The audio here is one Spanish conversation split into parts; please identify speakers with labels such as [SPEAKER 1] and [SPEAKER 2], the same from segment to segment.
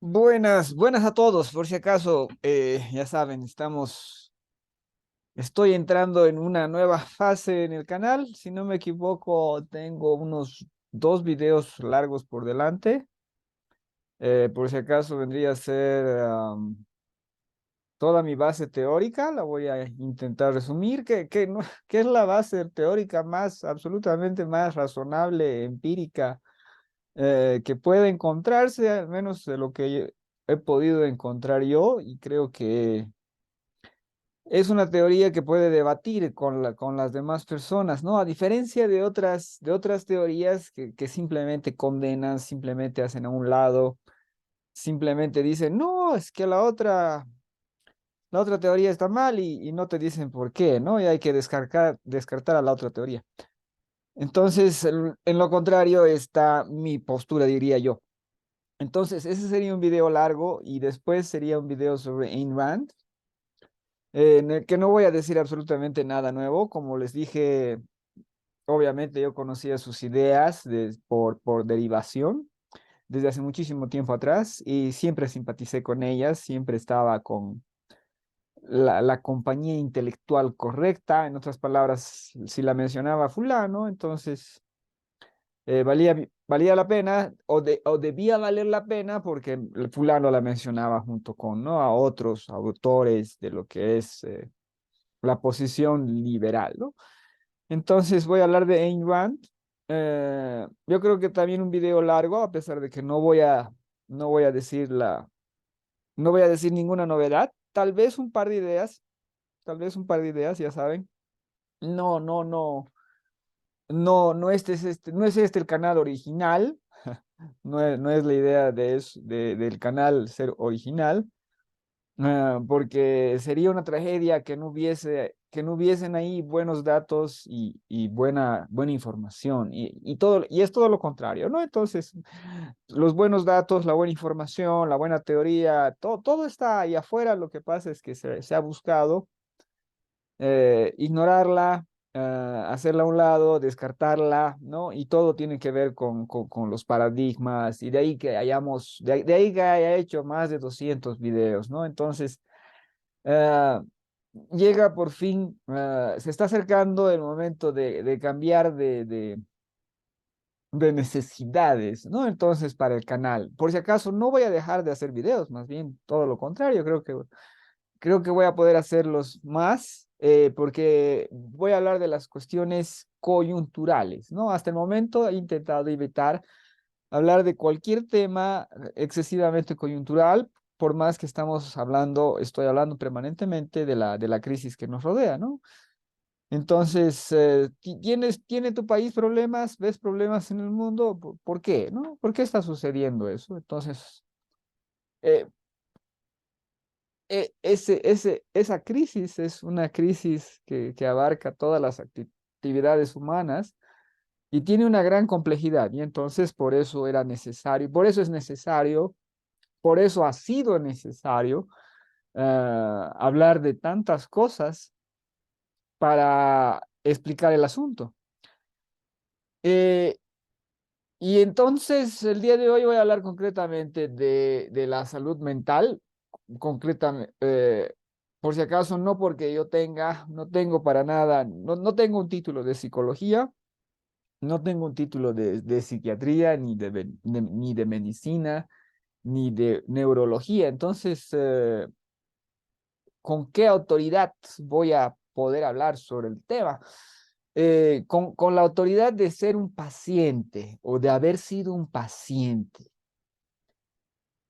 [SPEAKER 1] Buenas, buenas a todos. Por si acaso, ya saben, estoy entrando en una nueva fase en el canal. Si no me equivoco, tengo unos dos videos largos por delante. Por si acaso vendría a ser toda mi base teórica. La voy a intentar resumir. ¿Qué es la base teórica más, absolutamente más razonable, empírica, que puede encontrarse, al menos de lo que he podido encontrar yo? Y creo que es una teoría que puede debatir con las demás personas, ¿no? A diferencia de otras teorías que simplemente condenan, simplemente hacen a un lado, simplemente dicen, no, es que la otra teoría está mal y no te dicen por qué, ¿no? Y hay que descartar a la otra teoría. Entonces, en lo contrario está mi postura, diría yo. Entonces, ese sería un video largo y después sería un video sobre Ayn Rand, en el que no voy a decir absolutamente nada nuevo. Como les dije, obviamente yo conocía sus ideas por derivación desde hace muchísimo tiempo atrás y siempre simpaticé con ellas, siempre estaba con la compañía intelectual correcta. En otras palabras, si la mencionaba fulano, entonces valía la pena o debía valer la pena porque el fulano la mencionaba junto con, ¿no?, a otros autores de lo que es la posición liberal, ¿no? Entonces voy a hablar de Ayn Rand. Yo creo que también un video largo, a pesar de que no voy a decir no voy a decir ninguna novedad. Tal vez un par de ideas, ya saben. No, no, no, no es este el canal original. No es la idea del canal ser original. Porque sería una tragedia que no hubiesen ahí buenos datos y buena información, y es todo lo contrario, ¿no? Entonces, los buenos datos, la buena información, la buena teoría, todo está ahí afuera. Lo que pasa es que se ha buscado ignorarla, hacerla a un lado, descartarla, ¿no? Y todo tiene que ver con los paradigmas, y de ahí que de ahí que haya hecho más de 200 videos, ¿no? Entonces, ah, llega por fin, se está acercando el momento de cambiar de necesidades, ¿no? Entonces, para el canal, por si acaso, no voy a dejar de hacer videos, más bien todo lo contrario. Creo que voy a poder hacerlos más, porque voy a hablar de las cuestiones coyunturales, ¿no? Hasta el momento he intentado evitar hablar de cualquier tema excesivamente coyuntural, por más que estoy hablando permanentemente de la crisis que nos rodea, ¿no? Entonces, ¿tiene tu país problemas? ¿Ves problemas en el mundo? ¿Por qué, no? ¿Por qué está sucediendo eso? Entonces, eh, esa crisis es una crisis que abarca todas las actividades humanas y tiene una gran complejidad, y entonces por eso era necesario, por eso es necesario, por eso ha sido necesario hablar de tantas cosas para explicar el asunto. Eh, y entonces el día de hoy voy a hablar concretamente de la salud mental, concretamente, por si acaso, no porque no tengo para nada, no tengo un título de psicología, no tengo un título de psiquiatría, ni de medicina, ni de neurología. Entonces, ¿con qué autoridad voy a poder hablar sobre el tema? Con la autoridad de ser un paciente o de haber sido un paciente.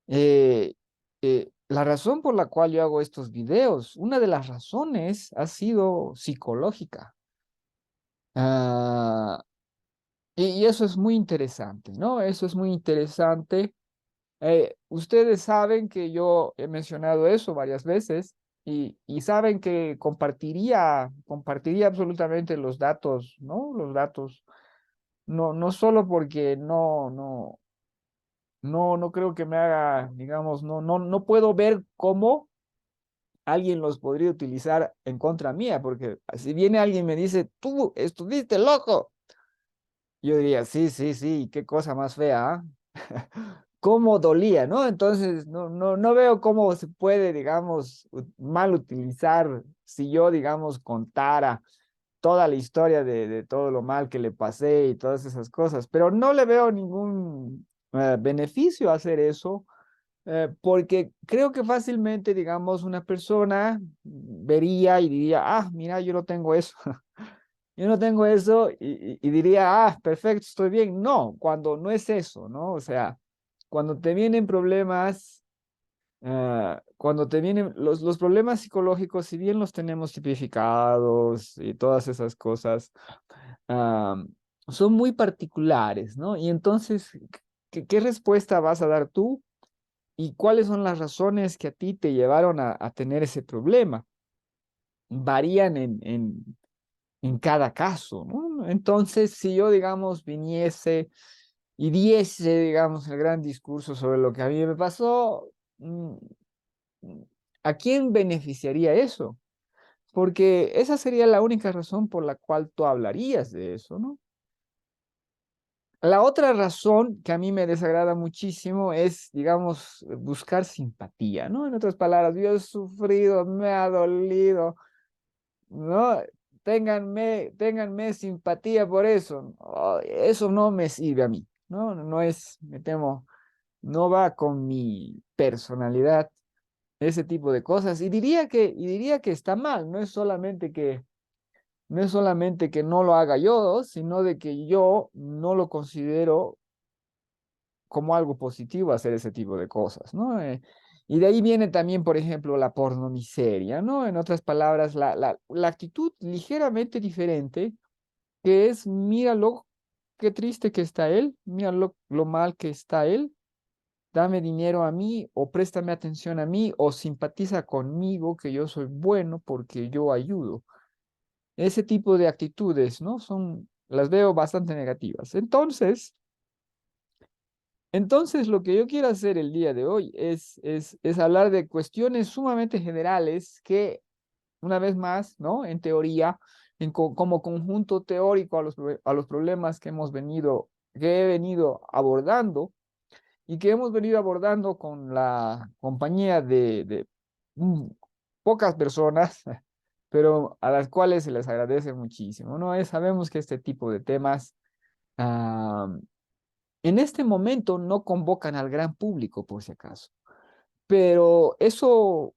[SPEAKER 1] Eh, la razón por la cual yo hago estos videos, una de las razones ha sido psicológica. Ah, y eso es muy interesante, ¿no? Eso es muy interesante. Ustedes saben que yo he mencionado eso varias veces, y saben que compartiría absolutamente los datos, ¿no? Los datos, no solo porque no creo que me haga, digamos, no puedo ver cómo alguien los podría utilizar en contra mía, porque si viene alguien y me dice, tú estuviste loco, yo diría, sí, sí, sí, qué cosa más fea, ¿ah? cómo dolía, ¿no? Entonces, no veo cómo se puede, digamos, mal utilizar si yo, digamos, contara toda la historia de todo lo mal que le pasé y todas esas cosas, pero no le veo ningún beneficio a hacer eso, porque creo que fácilmente, digamos, una persona vería y diría, ah, mira, yo no tengo eso. Yo no tengo eso y diría, ah, perfecto, estoy bien. No, cuando no es eso, ¿no? O sea, cuando te vienen problemas, cuando te vienen los problemas psicológicos, si bien los tenemos tipificados y todas esas cosas, ah, son muy particulares, ¿no? Y entonces, ¿qué respuesta vas a dar tú? ¿Y cuáles son las razones que a ti te llevaron a tener ese problema? Varían en cada caso, ¿no? Entonces, si yo, digamos, viniese y diese, digamos, el gran discurso sobre lo que a mí me pasó, mm, ¿a quién beneficiaría eso? Porque esa sería la única razón por la cual tú hablarías de eso, ¿no? La otra razón que a mí me desagrada muchísimo es, digamos, buscar simpatía, ¿no? En otras palabras, yo he sufrido, me ha dolido, ¿no? Ténganme simpatía por eso. Oh, eso no me sirve a mí, ¿no? No es, me temo, no va con mi personalidad ese tipo de cosas. Y diría que está mal, no es solamente que no lo haga yo, sino de que yo no lo considero como algo positivo hacer ese tipo de cosas, ¿no? Y de ahí viene también, por ejemplo, la pornomiseria, ¿no? En otras palabras, la actitud ligeramente diferente, que es, míralo, qué triste que está él, míralo lo mal que está él, dame dinero a mí, o préstame atención a mí, o simpatiza conmigo, que yo soy bueno porque yo ayudo. Ese tipo de actitudes, ¿no? Las veo bastante negativas. Entonces, lo que yo quiero hacer el día de hoy es hablar de cuestiones sumamente generales que, una vez más, ¿no? En teoría, como conjunto teórico a los problemas que he venido abordando y que hemos venido abordando con la compañía de mm, pocas personas, pero a las cuales se les agradece muchísimo, ¿no? Sabemos que este tipo de temas ah, en este momento no convocan al gran público, por si acaso, pero eso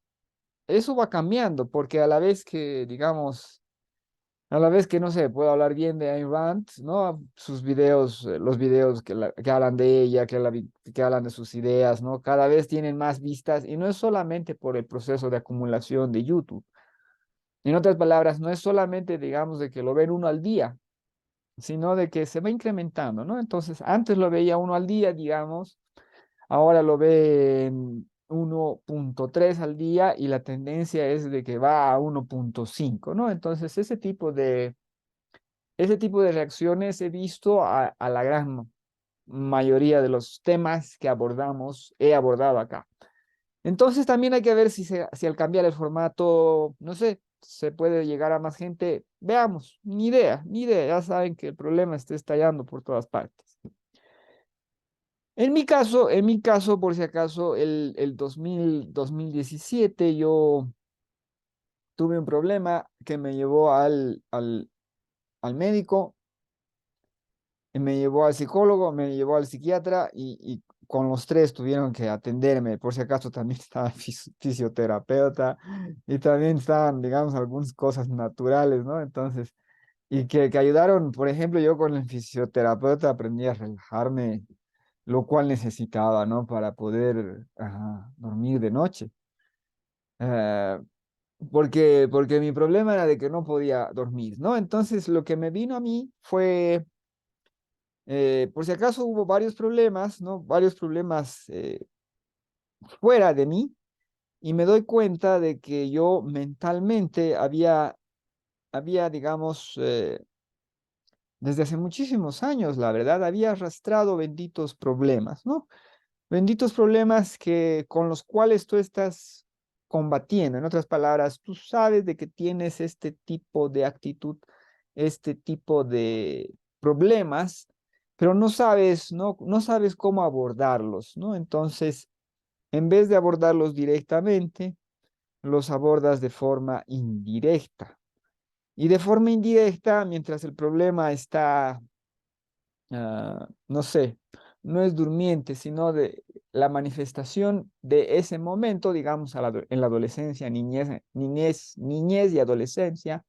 [SPEAKER 1] va cambiando, porque a la vez que, digamos, a la vez que, no sé, puedo hablar bien de Ayn Rand, ¿no? Sus videos, los videos que hablan de ella, que hablan de sus ideas, ¿no? Cada vez tienen más vistas y no es solamente por el proceso de acumulación de YouTube. En otras palabras, no es solamente, digamos, de que lo ven uno al día, sino de que se va incrementando, ¿no? Entonces, antes lo veía uno al día, digamos. Ahora lo ven 1.3 al día y la tendencia es de que va a 1.5, ¿no? Entonces, ese tipo de reacciones he visto a la gran mayoría de los temas que he abordado acá. Entonces, también hay que ver si al cambiar el formato, no sé, se puede llegar a más gente. Veamos, ni idea. Ya saben que el problema está estallando por todas partes. En mi caso, por si acaso, el 2017 yo tuve un problema que me llevó al médico, me llevó al psicólogo, me llevó al psiquiatra y con los tres tuvieron que atenderme. Por si acaso también estaba fisioterapeuta y también estaban, digamos, algunas cosas naturales, ¿no? Entonces, y que ayudaron, por ejemplo, yo con el fisioterapeuta aprendí a relajarme lo cual necesitaba, ¿no? Para poder dormir de noche. Eh, porque mi problema era de que no podía dormir, ¿no? Entonces lo que me vino a mí fue, por si acaso hubo varios problemas, ¿no? Varios problemas fuera de mí y me doy cuenta de que yo mentalmente digamos, desde hace muchísimos años, la verdad, había arrastrado benditos problemas, ¿no? Benditos problemas con los cuales tú estás combatiendo. En otras palabras, tú sabes de que tienes este tipo de actitud, este tipo de problemas pero no sabes cómo abordarlos, ¿no? Entonces, en vez de abordarlos directamente, los abordas de forma indirecta. Y de forma indirecta, mientras el problema está, no sé, no es durmiente, sino de la manifestación de ese momento, digamos, en la adolescencia, niñez y adolescencia,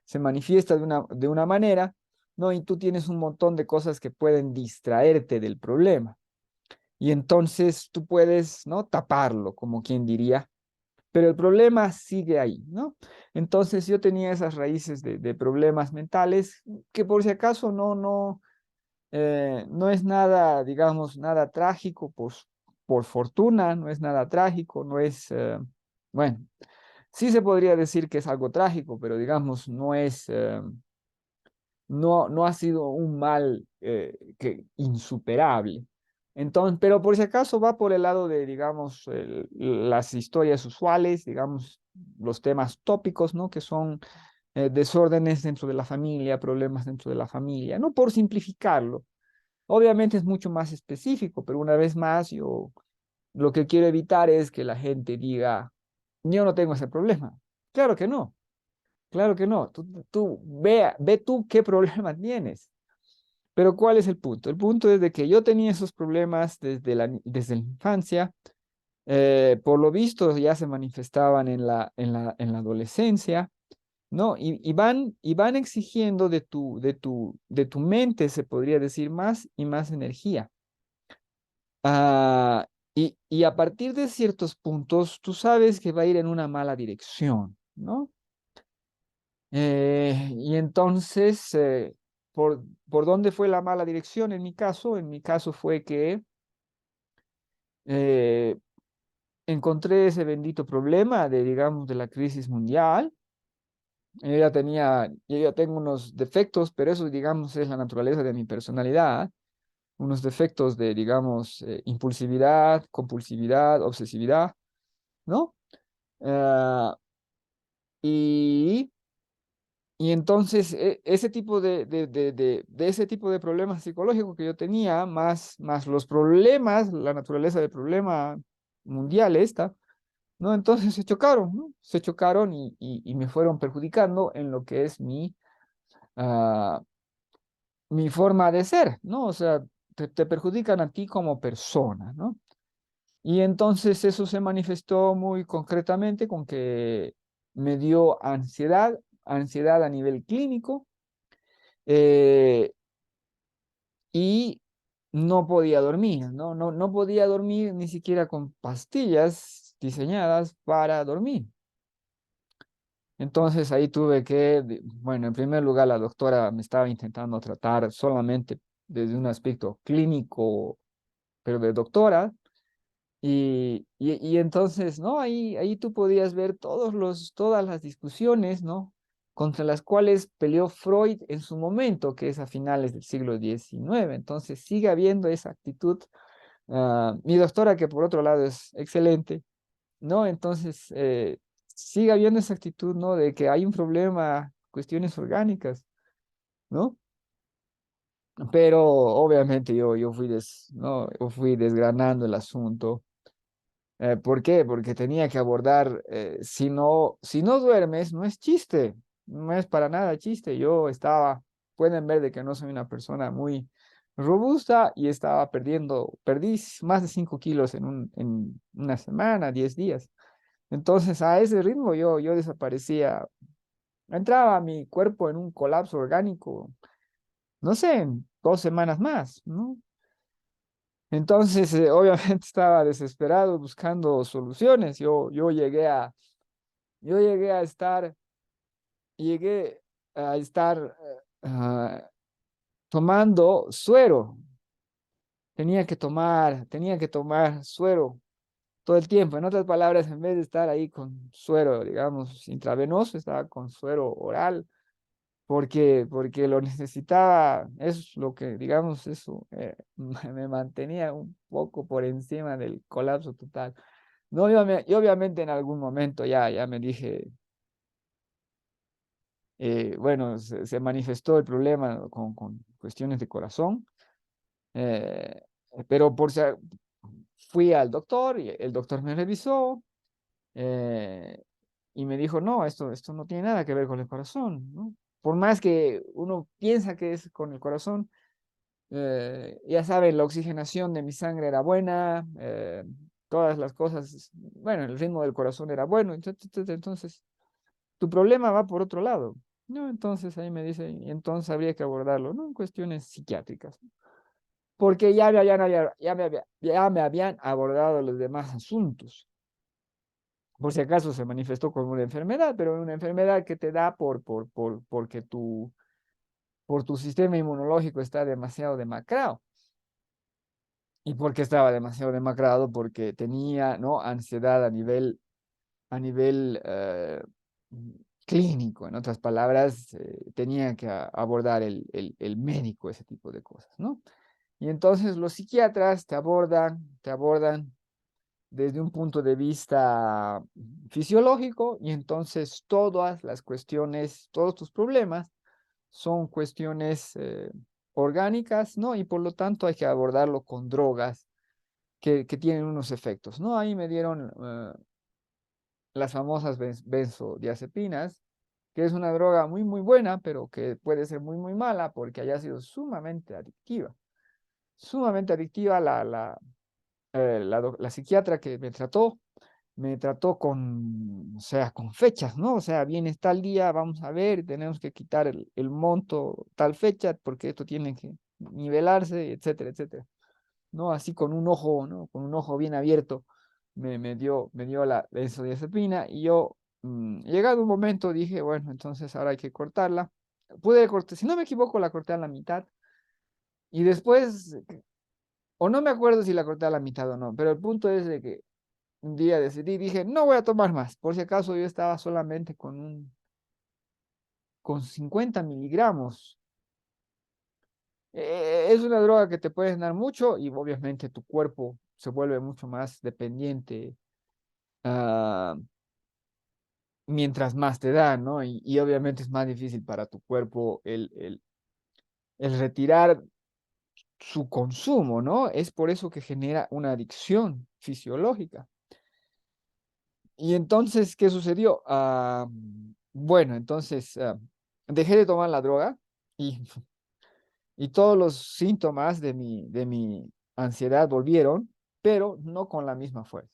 [SPEAKER 1] se manifiesta de una manera, ¿no? Y tú tienes un montón de cosas que pueden distraerte del problema. Y entonces tú puedes, ¿no? Taparlo, como quien diría, pero el problema sigue ahí, ¿no? Entonces yo tenía esas raíces de problemas mentales que por si acaso no es nada, digamos, nada trágico, pues por fortuna, no es nada trágico, no es, bueno, sí se podría decir que es algo trágico, pero digamos, no ha sido un mal insuperable. Entonces, pero por si acaso va por el lado de, digamos, las historias usuales, digamos, los temas tópicos, ¿no? Que son desórdenes dentro de la familia, problemas dentro de la familia, no por simplificarlo. Obviamente es mucho más específico, pero una vez más, yo lo que quiero evitar es que la gente diga, yo no tengo ese problema. Claro que no. Claro que no. Tú ve tú qué problema tienes. Pero ¿cuál es el punto? El punto es de que yo tenía esos problemas desde la infancia. Por lo visto ya se manifestaban en la adolescencia, ¿no? Y van exigiendo de tu mente, se podría decir, más y más energía. Ah, y a partir de ciertos puntos, tú sabes que va a ir en una mala dirección, ¿no? Y entonces, ¿por dónde fue la mala dirección en mi caso? En mi caso fue que eh, encontré ese bendito problema de, digamos, de la crisis mundial. Yo ya tengo unos defectos, pero eso, digamos, es la naturaleza de mi personalidad. Unos defectos de, digamos, impulsividad, compulsividad, obsesividad, ¿no? Ah, y Y entonces, ese tipo de ese tipo de problemas psicológicos que yo tenía, más los problemas, la naturaleza del problema mundial esta, ¿no? Entonces se chocaron, ¿no? Se chocaron y me fueron perjudicando en lo que es ah, mi forma de ser, ¿no? O sea, te perjudican a ti como persona, ¿no? Y entonces eso se manifestó muy concretamente con que me dio ansiedad a nivel clínico, eh, y no podía dormir, ¿no? No podía dormir ni siquiera con pastillas diseñadas para dormir. Entonces ahí tuve bueno, en primer lugar la doctora me estaba intentando tratar solamente desde un aspecto clínico, pero de doctora. Y entonces, ¿no? Ahí tú podías ver todas las discusiones, ¿no? Contra las cuales peleó Freud en su momento, que es a finales del siglo XIX. Entonces sigue habiendo esa actitud. Mi doctora, que por otro lado es excelente, ¿no? Entonces sigue habiendo esa actitud, ¿no? De que hay un problema, cuestiones orgánicas, ¿no? Pero obviamente ¿no? Yo fui desgranando el asunto. ¿Por qué? Porque tenía que abordar, si no duermes, no es chiste, no es para nada chiste. Pueden ver de que no soy una persona muy robusta y perdí más de 5 kilos en una semana, 10 días. Entonces, a ese ritmo yo desaparecía, entraba mi cuerpo en un colapso orgánico, no sé, en 2 semanas más, ¿no? Entonces, obviamente estaba desesperado buscando soluciones. Yo llegué a estar tomando suero. Tenía que tomar suero todo el tiempo. En otras palabras, en vez de estar ahí con suero, digamos, intravenoso, estaba con suero oral, porque lo necesitaba. Es lo que, digamos, eso me mantenía un poco por encima del colapso total. No, y obviamente en algún momento ya me dije, bueno, se manifestó el problema con cuestiones de corazón. Eh, pero fui al doctor y el doctor me revisó eh, y me dijo, no, esto no tiene nada que ver con el corazón, ¿no? Por más que uno piensa que es con el corazón, ya saben, la oxigenación de mi sangre era buena, todas las cosas, bueno, el ritmo del corazón era bueno, entonces tu problema va por otro lado, ¿no? Entonces ahí me dice, y entonces habría que abordarlo, ¿no? En cuestiones psiquiátricas, ¿no? Porque ya me habían abordado los demás asuntos. Por si acaso se manifestó con una enfermedad, pero una enfermedad que te da porque por tu sistema inmunológico está demasiado demacrado. ¿Y por qué estaba demasiado demacrado? Porque tenía, ¿no? Ansiedad a nivel clínico. En otras palabras, tenía que abordar el médico ese tipo de cosas, ¿no? Y entonces los psiquiatras te abordan desde un punto de vista fisiológico y entonces todas las cuestiones, todos tus problemas son cuestiones orgánicas, ¿no? Y por lo tanto hay que abordarlo con drogas que tienen unos efectos, ¿no? Ahí me dieron las famosas benzodiazepinas, que es una droga muy, muy buena, pero que puede ser muy, muy mala porque haya sido sumamente adictiva. Sumamente adictiva la psiquiatra que me trató con, o sea, con fechas, ¿no? O sea, vienes tal día, vamos a ver, tenemos que quitar el monto tal fecha porque esto tiene que nivelarse, etcétera, etcétera. ¿No? Así con un ojo, ¿no? Con un ojo bien abierto, me dio la benzodiazepina y yo, llegado un momento, dije, bueno, entonces ahora hay que cortarla. Pude cortar, si no me equivoco, la corté a la mitad y después, o no me acuerdo si la corté a la mitad o no, pero el punto es de que un día decidí, dije, no voy a tomar más, por si acaso yo estaba solamente con 50 miligramos. Es una droga que te puede dar mucho y obviamente tu cuerpo se vuelve mucho más dependiente ah, mientras más te da, ¿no? Y obviamente es más difícil para tu cuerpo el retirar su consumo, ¿no? Es por eso que genera una adicción fisiológica. Y entonces, ¿qué sucedió? Bueno, entonces dejé de tomar la droga y, y todos los síntomas de mi ansiedad volvieron, pero no con la misma fuerza.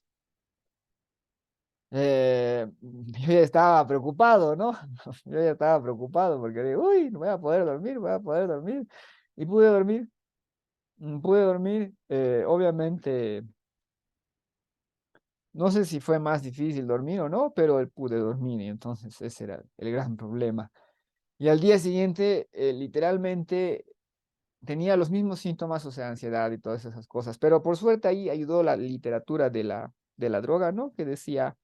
[SPEAKER 1] Yo ya estaba preocupado, ¿no? Yo ya estaba preocupado porque digo, uy, no voy a poder dormir, voy a poder dormir. Y pude dormir. Obviamente, no sé si fue más difícil dormir o no, pero pude dormir y entonces ese era el gran problema. Y al día siguiente, literalmente, tenía los mismos síntomas, o sea, ansiedad y todas esas cosas. Pero por suerte ahí ayudó la literatura de la droga, ¿no? Que decía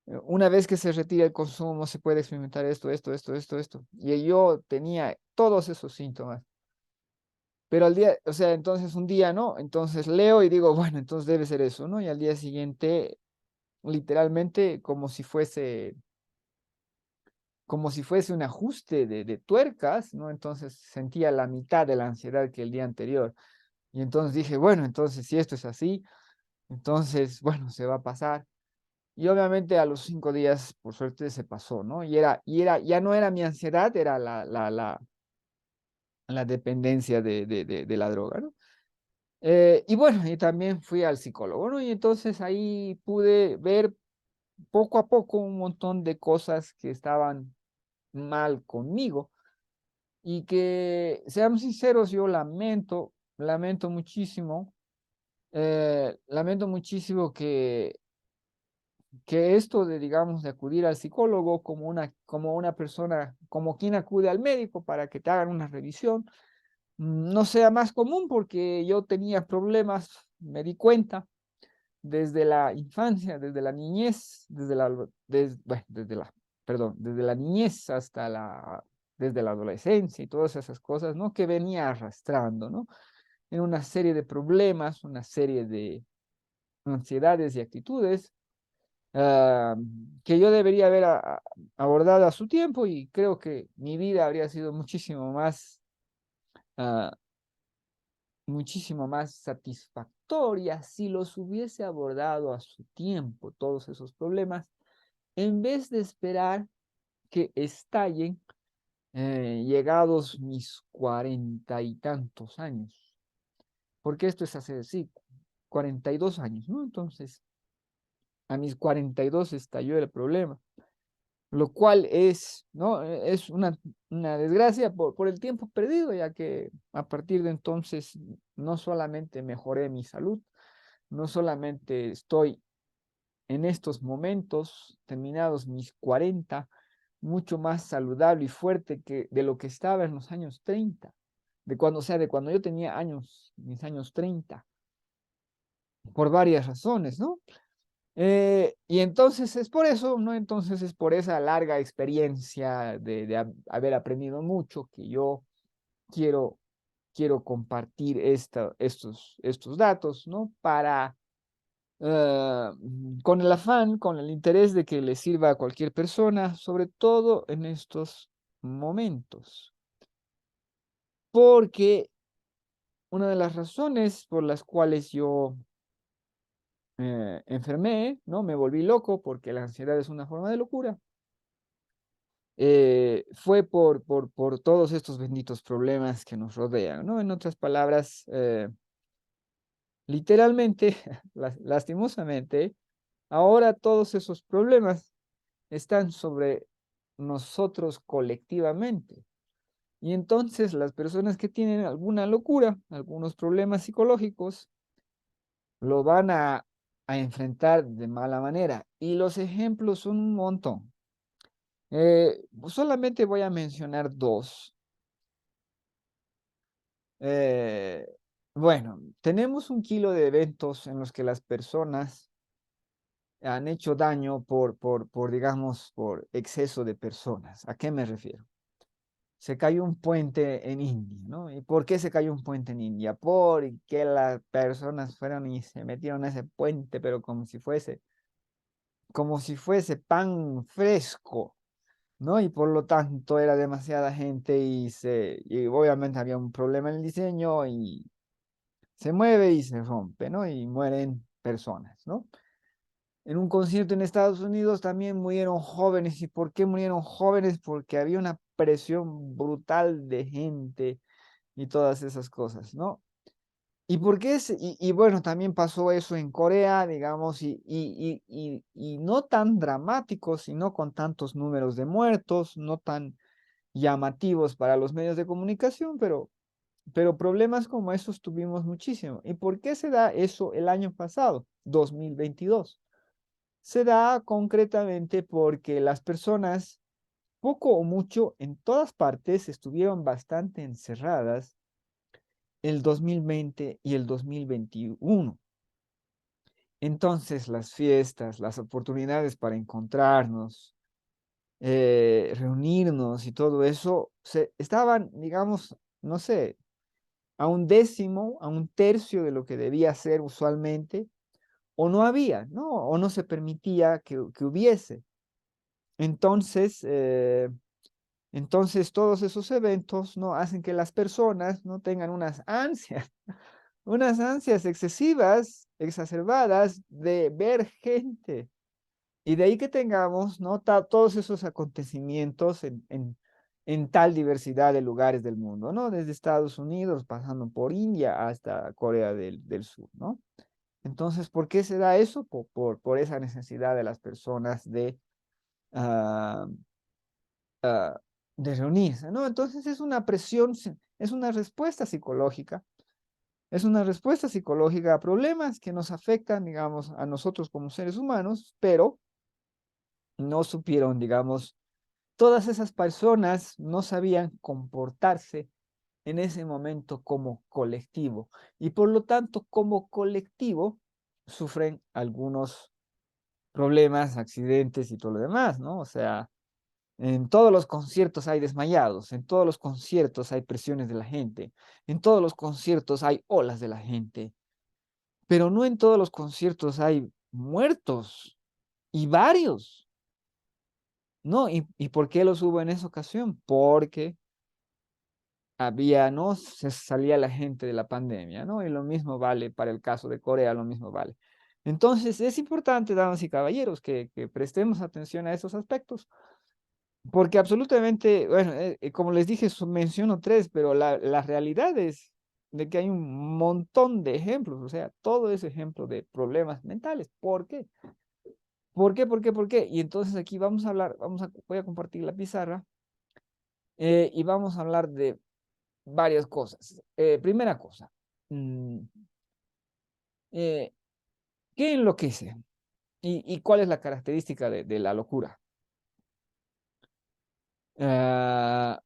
[SPEAKER 1] una vez que se retira el consumo, se puede experimentar esto, esto, esto, esto, esto. Y yo tenía todos esos síntomas. Pero al día, o sea, entonces un día, ¿no? Entonces leo y digo, bueno, entonces debe ser eso, ¿no? Y al día siguiente, literalmente, como si fuese un ajuste de tuercas, ¿no? Entonces sentía la mitad de la ansiedad que el día anterior. Y entonces dije, bueno, entonces si esto es así, entonces, bueno, se va a pasar. Y obviamente a los 5 días, por suerte, se pasó, ¿no? Ya no era mi ansiedad, era la dependencia de la droga, ¿no? Y bueno, y también fui al psicólogo, ¿no? Y entonces ahí pude ver poco a poco un montón de cosas que estaban mal conmigo y que, seamos sinceros, yo lamento muchísimo que esto de, digamos, de acudir al psicólogo como una persona, como quien acude al médico para que te hagan una revisión, no sea más común porque yo tenía problemas, me di cuenta, desde la infancia, desde la niñez, bueno, desde la niñez desde la adolescencia y todas esas cosas, ¿no? Que venía arrastrando, ¿no? En una serie de problemas, una serie de ansiedades y actitudes ah, que yo debería haber abordado a su tiempo y creo que mi vida habría sido muchísimo más, ah, muchísimo más satisfactoria si los hubiese abordado a su tiempo, todos esos problemas, en vez de esperar que estallen llegados mis 40 y tantos años. Porque esto es hace, sí, 42 años, ¿no? Entonces, a mis 42 estalló el problema, lo cual es, ¿no? Es una desgracia por el tiempo perdido, ya que a partir de entonces no solamente mejoré mi salud, no solamente estoy en estos momentos, terminados mis 40, mucho más saludable y fuerte que de lo que estaba en los años 30, de cuando, o sea, de cuando yo tenía años, mis años 30, por varias razones, ¿no? Y entonces es por eso, ¿no? Entonces es por esa larga experiencia de haber aprendido mucho que yo quiero, quiero compartir estos datos, ¿no? Para, con el afán, con el interés de que le sirva a cualquier persona, sobre todo en estos momentos. Porque una de las razones por las cuales yo enfermé, ¿no? Me volví loco porque la ansiedad es una forma de locura. Fue por todos estos benditos problemas que nos rodean, ¿no? En otras palabras, literalmente, lastimosamente, ahora todos esos problemas están sobre nosotros colectivamente. Y entonces las personas que tienen alguna locura, algunos problemas psicológicos, lo van a enfrentar de mala manera. Y los ejemplos son un montón. Solamente voy a mencionar dos. Eh, bueno, tenemos 1 kilo de eventos en los que las personas han hecho daño digamos, por exceso de personas. ¿A qué me refiero? Se cayó un puente en India, ¿no? ¿Y por qué se cayó un puente en India? Porque las personas fueron y se metieron a ese puente, pero como si fuese pan fresco, ¿no? Y por lo tanto era demasiada gente y obviamente había un problema en el diseño y se mueve y se rompe, ¿no? Y mueren personas, ¿no? En un concierto en Estados Unidos también murieron jóvenes. ¿Y por qué murieron jóvenes? Porque había una presión brutal de gente y todas esas cosas, ¿no? ¿Y por qué y bueno, también pasó eso en Corea, digamos, y no tan dramático, sino con tantos números de muertos, no tan llamativos para los medios de comunicación, pero problemas como esos tuvimos muchísimo. ¿Y por qué se da eso el año pasado, 2022? Se da concretamente porque las personas, poco o mucho, en todas partes estuvieron bastante encerradas el 2020 y el 2021. Entonces, las fiestas, las oportunidades para encontrarnos, reunirnos y todo eso, estaban, digamos, no sé, a 1/10, a 1/3 de lo que debía ser usualmente, o no había, ¿no? O no se permitía que hubiese. Entonces, todos esos eventos, ¿no? Hacen que las personas no tengan unas ansias excesivas, exacerbadas de ver gente. Y de ahí que tengamos, ¿no? Todos esos acontecimientos en tal diversidad de lugares del mundo, ¿no? Desde Estados Unidos, pasando por India hasta Corea del Sur, ¿no? Entonces, ¿por qué se da eso? Por esa necesidad de las personas ah, de reunirse, ¿no? Entonces es una presión, es una respuesta psicológica, es una respuesta psicológica a problemas que nos afectan, digamos, a nosotros como seres humanos, pero no supieron, digamos, todas esas personas no sabían comportarse en ese momento como colectivo y por lo tanto como colectivo sufren algunos problemas, accidentes y todo lo demás, ¿no? O sea, en todos los conciertos hay desmayados, en todos los conciertos hay presiones de la gente, en todos los conciertos hay olas de la gente, pero no en todos los conciertos hay muertos y varios, ¿no? ¿Y por qué los hubo en esa ocasión? Porque había, ¿no? Se salía la gente de la pandemia, ¿no? Y lo mismo vale para el caso de Corea, lo mismo vale. Entonces, es importante, damas y caballeros, que prestemos atención a esos aspectos, porque absolutamente, bueno, como les dije, menciono tres, pero la realidad es de que hay un montón de ejemplos, o sea, todo es ejemplo de problemas mentales. ¿Por qué? ¿Por qué? ¿Por qué? ¿Por qué? Y entonces aquí vamos a hablar, voy a compartir la pizarra y vamos a hablar de varias cosas. Primera cosa, mm, eh, ¿qué enloquece? ¿Y cuál es la característica de la locura? Ah,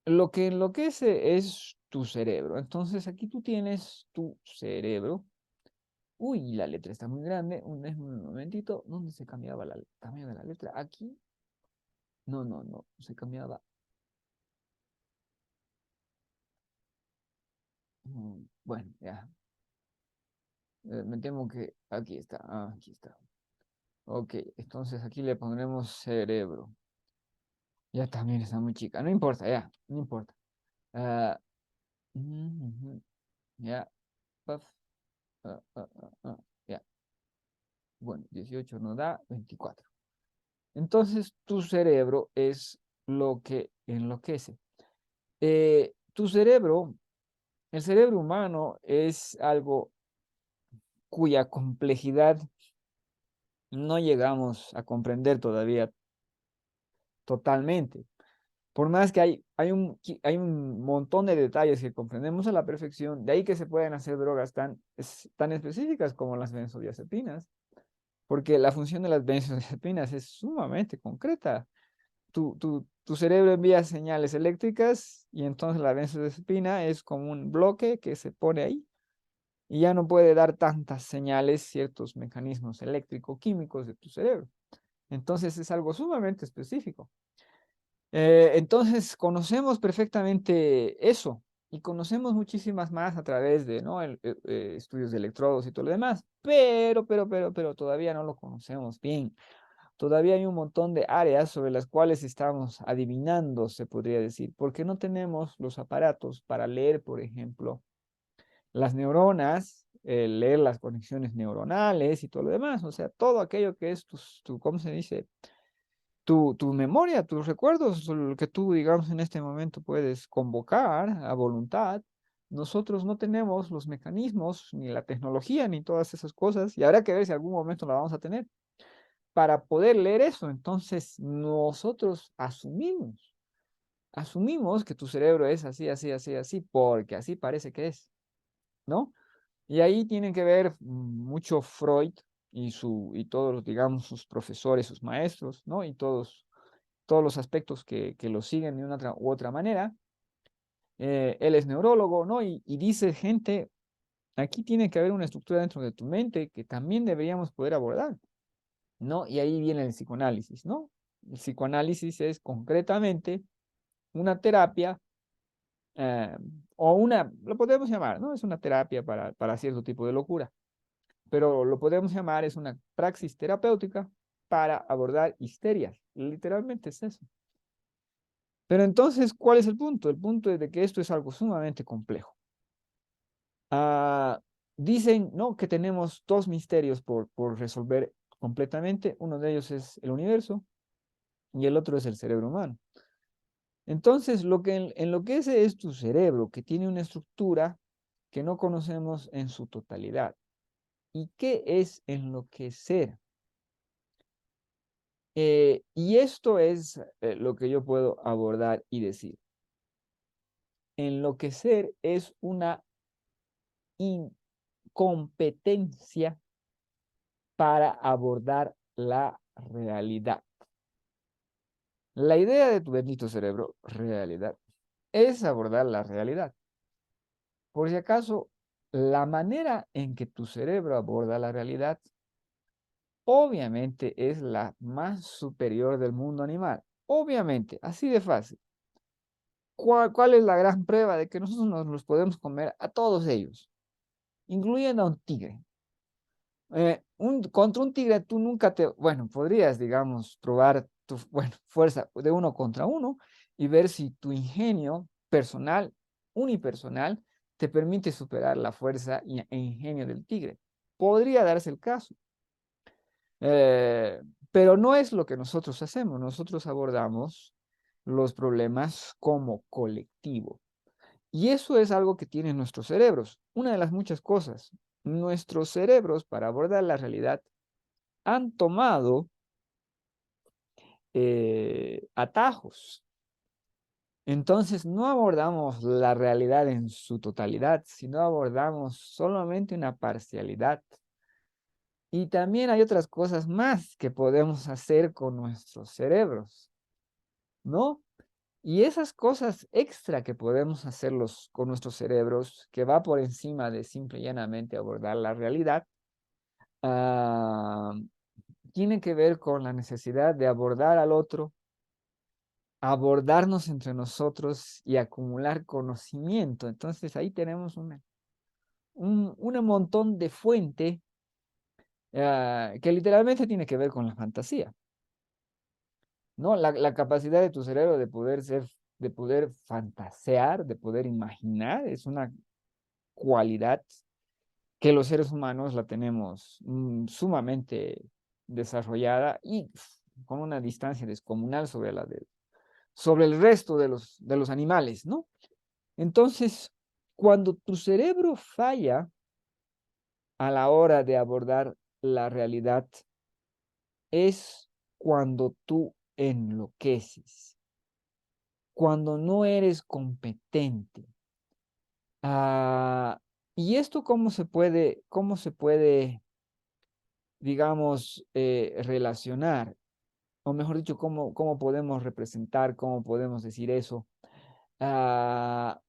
[SPEAKER 1] lo que enloquece es tu cerebro. Entonces aquí tú tienes tu cerebro. Uy, la letra está muy grande. Déjame un momentito. ¿Dónde se cambiaba la tamaño de la letra? Aquí. No, no, no. Se cambiaba. Bueno, ya. Me temo que aquí está. Ah, aquí está. Ok, entonces aquí le pondremos cerebro. Ya también está muy chica. No importa, ya. No importa. Ah, ujú, ya. Paf, ya. Bueno, 18 no da, 24. Entonces, tu cerebro es lo que enloquece. Tu cerebro, el cerebro humano es algo cuya complejidad no llegamos a comprender todavía totalmente. Por más que hay un montón de detalles que comprendemos a la perfección, de ahí que se pueden hacer drogas tan específicas como las benzodiazepinas, porque la función de las benzodiazepinas es sumamente concreta. Tu cerebro envía señales eléctricas y entonces la benzodiazepina es como un bloque que se pone ahí y ya no puede dar tantas señales ciertos mecanismos eléctrico-químicos de tu cerebro. Entonces es algo sumamente específico. Entonces conocemos perfectamente eso y conocemos muchísimas más a través de, ¿no? Estudios de electrodos y todo lo demás, pero todavía no lo conocemos bien. Todavía hay un montón de áreas sobre las cuales estamos adivinando, se podría decir, porque no tenemos los aparatos para leer, por ejemplo, las neuronas, leer las conexiones neuronales y todo lo demás, o sea, todo aquello que es ¿cómo se dice? Tu memoria, tus recuerdos, lo que tú, digamos, en este momento puedes convocar a voluntad. Nosotros no tenemos los mecanismos, ni la tecnología, ni todas esas cosas, y habrá que ver si algún momento la vamos a tener para poder leer eso. Entonces, nosotros asumimos que tu cerebro es así, así, así, así, porque así parece que es, ¿no? Y ahí tienen que ver mucho Freud y todos, digamos, sus profesores, sus maestros, ¿no? Y todos los aspectos que lo siguen de una u otra manera. Él es neurólogo, ¿no? Y dice, gente, aquí tiene que haber una estructura dentro de tu mente que también deberíamos poder abordar, ¿no? Y ahí viene el psicoanálisis, ¿no? El psicoanálisis es concretamente una terapia eh, lo podemos llamar, ¿no? Es una terapia para cierto tipo de locura, pero lo podemos llamar, es una praxis terapéutica para abordar histerias. Literalmente es eso. Pero entonces, ¿cuál es el punto? El punto es de que esto es algo sumamente complejo. Ah, dicen, ¿no? Que tenemos dos misterios por resolver completamente. Uno de ellos es el universo y el otro es el cerebro humano. Entonces, lo que enloquece es tu cerebro, que tiene una estructura que no conocemos en su totalidad. ¿Y qué es enloquecer? Y esto es lo que yo puedo abordar y decir. Enloquecer es una incompetencia para abordar la realidad. La idea de tu bendito cerebro, realidad, es abordar la realidad. Por si acaso, la manera en que tu cerebro aborda la realidad, obviamente es la más superior del mundo animal. Obviamente, así de fácil. ¿Cuál es la gran prueba de que nosotros nos los podemos comer a todos ellos, incluyendo a un tigre? Contra un tigre tú nunca bueno, podrías, digamos, probar tu, bueno, fuerza de uno contra uno y ver si tu ingenio personal, unipersonal, te permite superar la fuerza e ingenio del tigre. Podría darse el caso. Pero no es lo que nosotros hacemos. Nosotros abordamos los problemas como colectivo. Y eso es algo que tienen nuestros cerebros. Una de las muchas cosas. Nuestros cerebros, para abordar la realidad, han tomado atajos. Entonces, no abordamos la realidad en su totalidad, sino abordamos solamente una parcialidad. Y también hay otras cosas más que podemos hacer con nuestros cerebros, ¿no? Y esas cosas extra que podemos hacerlos con nuestros cerebros, que va por encima de simple y llanamente abordar la realidad, ah, tiene que ver con la necesidad de abordar al otro, abordarnos entre nosotros y acumular conocimiento. Entonces ahí tenemos un montón de fuente que literalmente tiene que ver con la fantasía, ¿no? La capacidad de tu cerebro de poder ser, de poder fantasear, de poder imaginar, es una cualidad que los seres humanos la tenemos sumamente desarrollada y con una distancia descomunal sobre sobre el resto de los animales, ¿no? Entonces, cuando tu cerebro falla a la hora de abordar la realidad, es cuando tú enloqueces, cuando no eres competente. Ah, ¿Y esto cómo se puede, digamos, relacionar? O mejor dicho, cómo podemos representar, cómo podemos decir eso? Ah,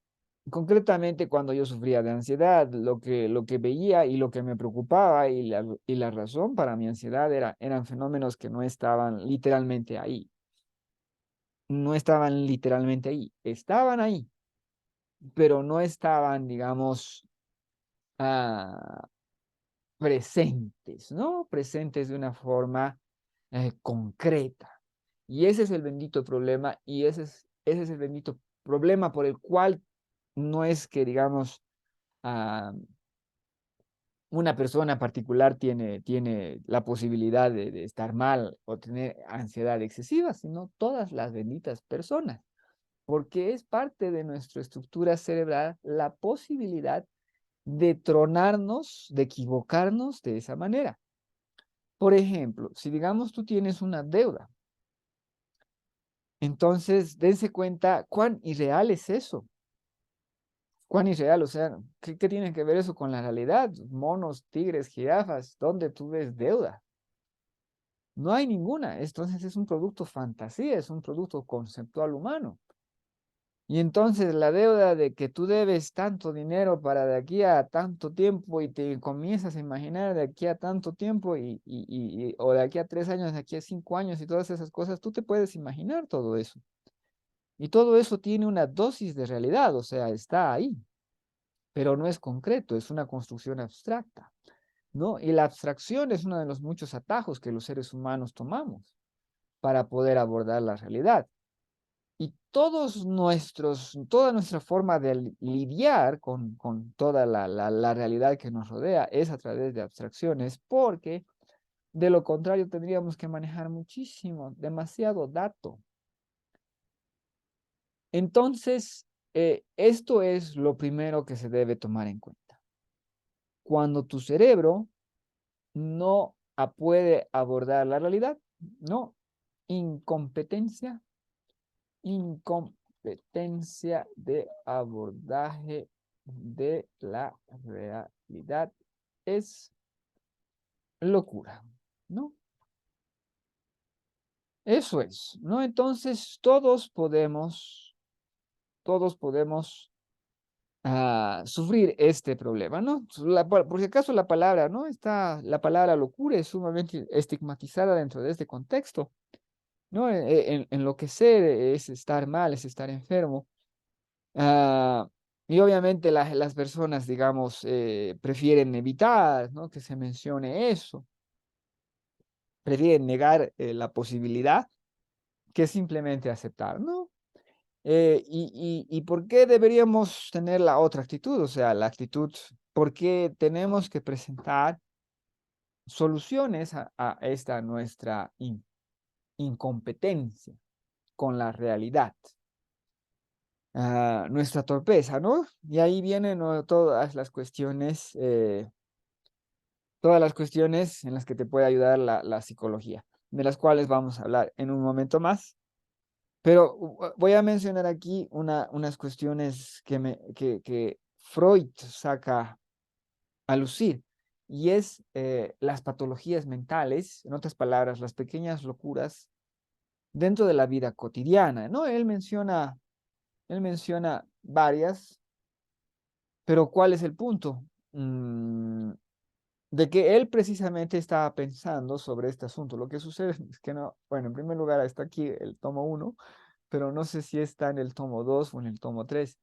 [SPEAKER 1] Concretamente, cuando yo sufría de ansiedad, lo que veía y lo que me preocupaba y la razón para mi ansiedad eran fenómenos que no estaban literalmente ahí. No estaban literalmente ahí. Estaban ahí, pero no estaban, digamos, ah, presentes, ¿no? Presentes de una forma concreta. Y ese es el bendito problema y ese es el bendito problema por el cual no es que, digamos, ah, una persona particular tiene la posibilidad de estar mal o tener ansiedad excesiva, sino todas las benditas personas, porque es parte de nuestra estructura cerebral la posibilidad de tronarnos, de equivocarnos de esa manera. Por ejemplo, si digamos tú tienes una deuda, entonces dense cuenta cuán irreal es eso. Cuán irreal, o sea, ¿qué tiene que ver eso con la realidad? Monos, tigres, jirafas, ¿dónde tú ves deuda? No hay ninguna. Entonces es un producto fantasía, es un producto conceptual humano. Y entonces la deuda de que tú debes tanto dinero para de aquí a tanto tiempo y te comienzas a imaginar de aquí a tanto tiempo o de aquí a 3 años, de aquí a 5 años y todas esas cosas, tú te puedes imaginar todo eso. Y todo eso tiene una dosis de realidad, o sea, está ahí, pero no es concreto, es una construcción abstracta, ¿no? Y la abstracción es uno de los muchos atajos que los seres humanos tomamos para poder abordar la realidad. Y toda nuestra forma de lidiar con toda la realidad que nos rodea es a través de abstracciones, porque de lo contrario tendríamos que manejar muchísimo, demasiado dato. Entonces, esto es lo primero que se debe tomar en cuenta. Cuando tu cerebro no puede abordar la realidad, no, incompetencia incompetencia de abordaje de la realidad es locura, ¿no? Eso es, ¿no? Entonces todos podemos sufrir este problema, ¿no? Por si acaso la palabra, ¿no? La palabra locura es sumamente estigmatizada dentro de este contexto, ¿no? Enloquecer es estar mal, es estar enfermo. Ah, y obviamente las personas, digamos, prefieren evitar, ¿no? Que se mencione eso, prefieren negar la posibilidad que simplemente aceptar, ¿no? ¿Y por qué deberíamos tener la otra actitud? O sea, la actitud, ¿por qué tenemos que presentar soluciones a esta nuestra incompetencia con la realidad? Nuestra torpeza, ¿no? Y ahí vienen, ¿no?, todas las cuestiones en las que te puede ayudar la psicología, de las cuales vamos a hablar en un momento más. Pero voy a mencionar aquí unas cuestiones que Freud saca a lucir, y es las patologías mentales, en otras palabras, las pequeñas locuras dentro de la vida cotidiana, ¿no? Él menciona varias, pero ¿cuál es el punto? De que él precisamente estaba pensando sobre este asunto. Lo que sucede es que no, bueno, en primer lugar está aquí el tomo 1, pero no sé si está en el tomo 2 o en el tomo 3,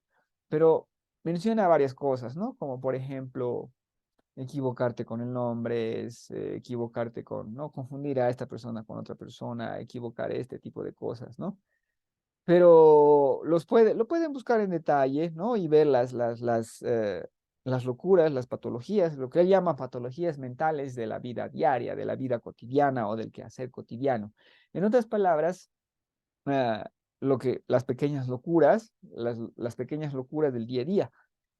[SPEAKER 1] pero menciona varias cosas, ¿no? Como por ejemplo, equivocarte con el nombre, equivocarte con, ¿no? Confundir a esta persona con otra persona, equivocar este tipo de cosas, ¿no? Pero lo pueden buscar en detalle, ¿no? Y ver las locuras, las patologías, lo que él llama patologías mentales de la vida diaria, de la vida cotidiana o del quehacer cotidiano. En otras palabras, las pequeñas locuras, las pequeñas locuras del día a día.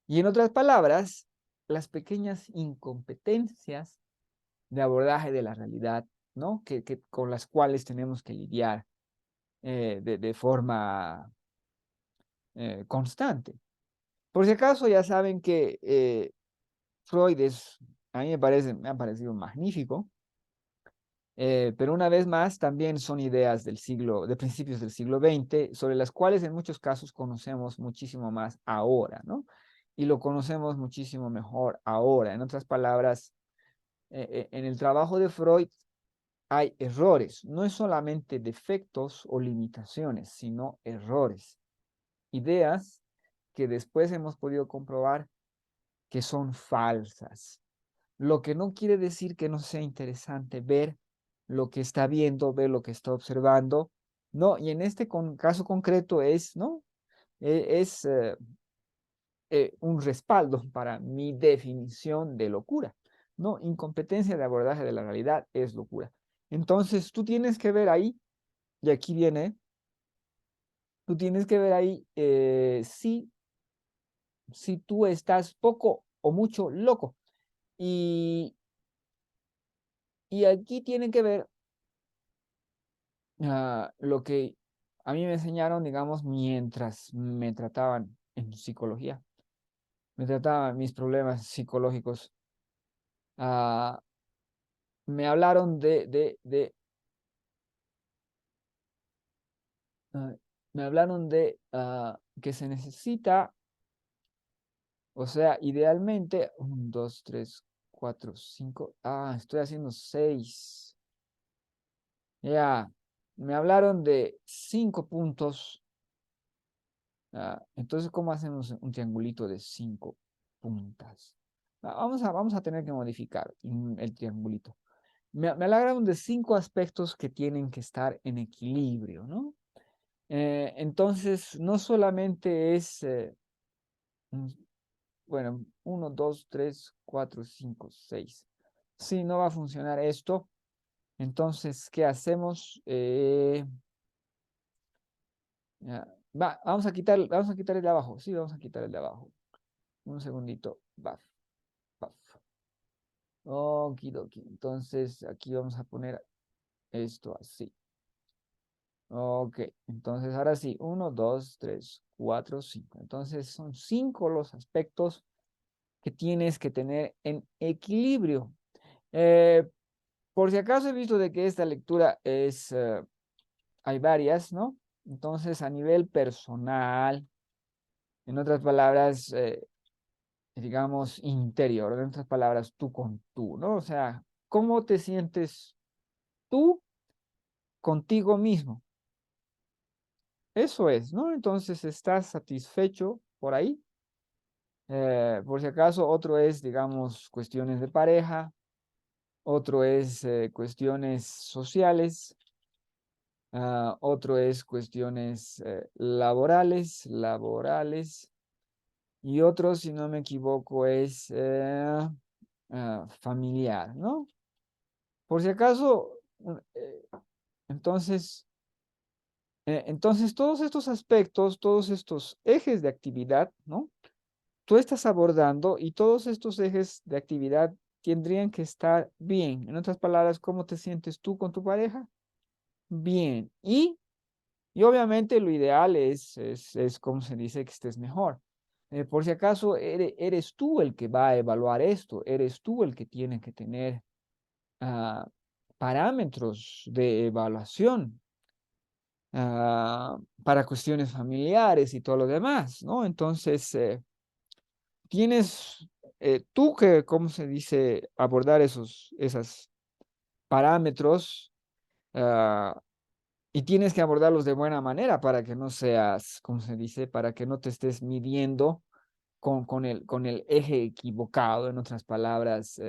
[SPEAKER 1] Y en otras palabras, las pequeñas incompetencias de abordaje de la realidad, ¿no? Con las cuales tenemos que lidiar de forma constante. Por si acaso, ya saben que Freud a mí me ha parecido magnífico, pero una vez más también son ideas de principios del siglo XX, sobre las cuales en muchos casos conocemos muchísimo más ahora, ¿no? Y lo conocemos muchísimo mejor ahora. En otras palabras, en el trabajo de Freud hay errores, no es solamente defectos o limitaciones, sino errores, ideas que después hemos podido comprobar que son falsas. Lo que no quiere decir que no sea interesante ver lo que está viendo, ver lo que está observando, ¿no? Y en este caso concreto es, ¿no? Es un respaldo para mi definición de locura, ¿no? Incompetencia de abordaje de la realidad es locura. Entonces, tú tienes que ver ahí, y aquí viene, tú tienes que ver ahí si tú estás poco o mucho loco. Y, y aquí tienen que ver lo que a mí me enseñaron, digamos, mientras me trataban en psicología, me trataban mis problemas psicológicos. ah, Me hablaron ah, me hablaron de que se necesita, o sea, idealmente, 1, 2, 3, 4, 5, estoy haciendo 6. Ya, me hablaron de 5 puntos. Entonces, ¿cómo hacemos un triangulito de 5 puntas? Vamos a tener que modificar el triangulito. Me hablaron de 5 aspectos que tienen que estar en equilibrio, ¿no? Entonces, no solamente es, mm, bueno, 1, 2, 3, 4, 5, 6. Si no va a funcionar esto, entonces, ¿qué hacemos? Vamos a quitar el de abajo. Sí, vamos a quitar el de abajo. Un segundito. Baf, baf. Okidoki. Entonces, aquí vamos a poner esto así. Ok, entonces ahora sí, 1, 2, 3, 4, 5. Entonces son 5 los aspectos que tienes que tener en equilibrio. Eh, por si acaso he visto de que esta lectura hay varias, ¿no? Entonces a nivel personal, en otras palabras, digamos, interior, en otras palabras, tú con tú, ¿no? O sea, ¿cómo te sientes tú contigo mismo? Eso es, ¿no? Entonces, ¿estás satisfecho por ahí? Por si acaso, otro es, digamos, cuestiones de pareja, otro es cuestiones sociales, Otro es cuestiones laborales. Y otro, si no me equivoco, es familiar, ¿no? Por si acaso, entonces, entonces todos estos aspectos, todos estos ejes de actividad, ¿no? Tú estás abordando y todos estos ejes de actividad tendrían que estar bien. En otras palabras, ¿cómo te sientes tú con tu pareja? Bien. Y obviamente lo ideal es como se dice, que estés mejor. Por si acaso, eres tú el que va a evaluar esto, eres tú el que tiene que tener ah, parámetros de evaluación para cuestiones familiares y todo lo demás, ¿no? Entonces, tienes tú que, ¿cómo se dice?, abordar esos parámetros. ah, Y tienes que abordarlos de buena manera para que no seas, ¿cómo se dice? Para que no te estés midiendo con el eje equivocado, en otras palabras.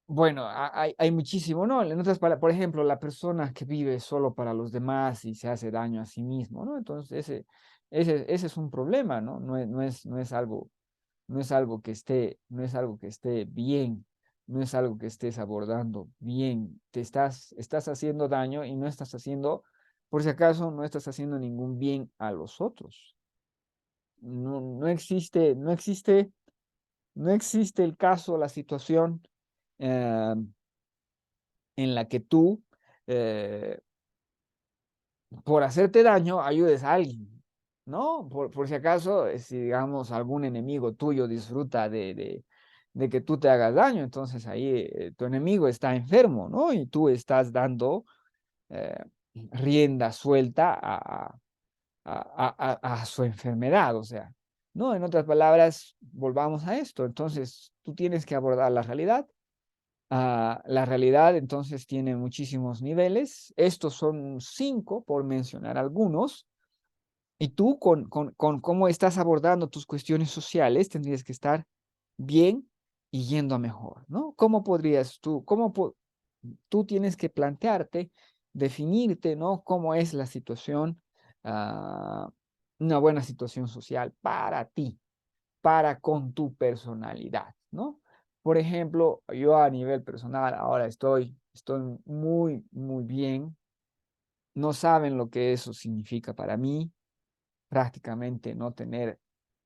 [SPEAKER 1] Bueno, hay muchísimo, ¿no? En otras palabras, por ejemplo, la persona que vive solo para los demás y se hace daño a sí mismo, ¿no? Entonces, ese es un problema, ¿no? No es algo que esté bien, no es algo que estés abordando bien. Estás haciendo daño y no estás haciendo, por si acaso, no estás haciendo ningún bien a los otros. No existe el caso, la situación eh, en la que tú, eh, por hacerte daño, ayudes a alguien, ¿no? Por si acaso, si digamos algún enemigo tuyo disfruta de que tú te hagas daño, entonces ahí tu enemigo está enfermo, ¿no? Y tú estás dando eh, rienda suelta a su enfermedad, o sea, ¿no? En otras palabras, volvamos a esto. Entonces, tú tienes que abordar la realidad. La realidad entonces tiene muchísimos niveles. Estos son 5, por mencionar algunos. Y tú con cómo estás abordando tus cuestiones sociales tendrías que estar bien y yendo a mejor, ¿no? ¿Cómo podrías tú, tú tienes que plantearte, definirte, ¿no? ¿Cómo es la situación, ah, una buena situación social para ti, para con tu personalidad, ¿no? Por ejemplo, yo a nivel personal ahora estoy muy, muy bien. No saben lo que eso significa para mí, prácticamente no tener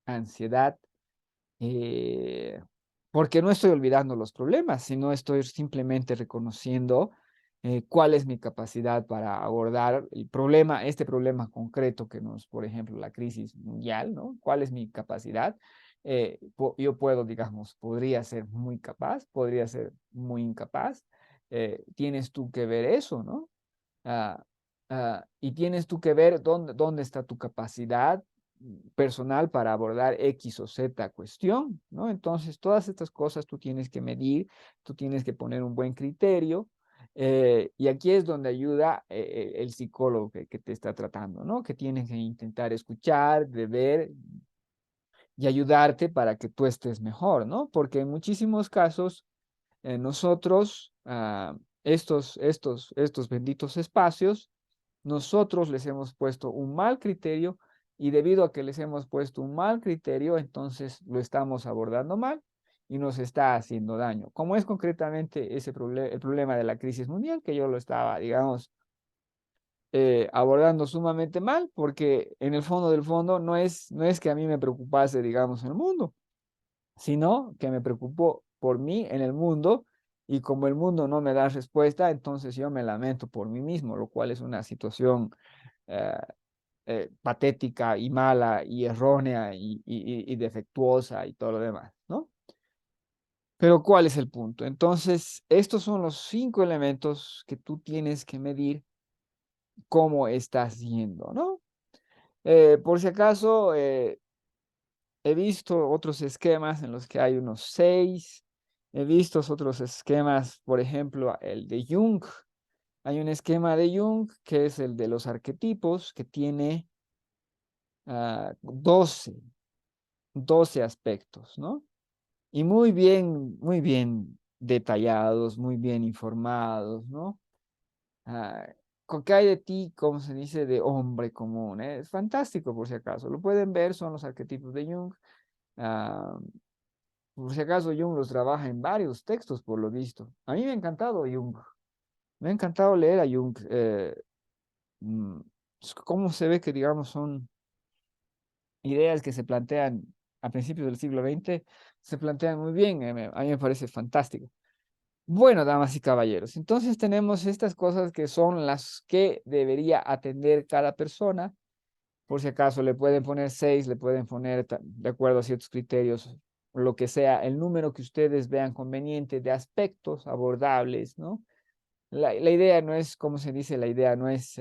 [SPEAKER 1] ansiedad, eh, porque no estoy olvidando los problemas, sino estoy simplemente reconociendo cuál es mi capacidad para abordar este problema concreto que por ejemplo, la crisis mundial, ¿no? ¿Cuál es mi capacidad? Yo puedo, digamos, podría ser muy capaz, podría ser muy incapaz. Tienes tú que ver eso, ¿no? Ah, y tienes tú que ver dónde está tu capacidad personal para abordar X o Z cuestión, ¿no? Entonces, todas estas cosas tú tienes que medir, tú tienes que poner un buen criterio, y aquí es donde ayuda el psicólogo que te está tratando, ¿no? Que tiene que intentar escuchar, de ver y ayudarte para que tú estés mejor, ¿no? Porque en muchísimos casos nosotros, estos benditos espacios, nosotros les hemos puesto un mal criterio y debido a que les hemos puesto un mal criterio, entonces lo estamos abordando mal y nos está haciendo daño. Como es concretamente el problema de la crisis mundial, que yo lo estaba, digamos, abordando sumamente mal, porque en el fondo del fondo no es que a mí me preocupase, digamos, el mundo, sino que me preocupo por mí en el mundo y como el mundo no me da respuesta, entonces yo me lamento por mí mismo, lo cual es una situación eh, patética y mala y errónea y defectuosa y todo lo demás, ¿no? Pero ¿cuál es el punto? Entonces, estos son los 5 elementos que tú tienes que medir cómo estás yendo, ¿no? Por si acaso, he visto otros esquemas en los que hay unos 6. He visto otros esquemas, por ejemplo, el de Jung. Hay un esquema de Jung que es el de los arquetipos, que tiene 12 aspectos, ¿no? Y muy bien detallados, muy bien informados, ¿no? Ah, ¿qué hay de ti, como se dice, de hombre común? Es fantástico, por si acaso. Lo pueden ver, son los arquetipos de Jung. Ah, por si acaso, Jung los trabaja en varios textos, por lo visto. A mí me ha encantado Jung. Me ha encantado leer a Jung. Mm, cómo se ve que, digamos, son ideas que se plantean a principios del siglo XX, se plantean muy bien. A mí me parece fantástico. Bueno, damas y caballeros, entonces tenemos estas cosas que son las que debería atender cada persona. Por si acaso le pueden poner 6, le pueden poner de acuerdo a ciertos criterios, lo que sea, el número que ustedes vean conveniente de aspectos abordables, ¿no? La idea no es, como se dice, la idea no es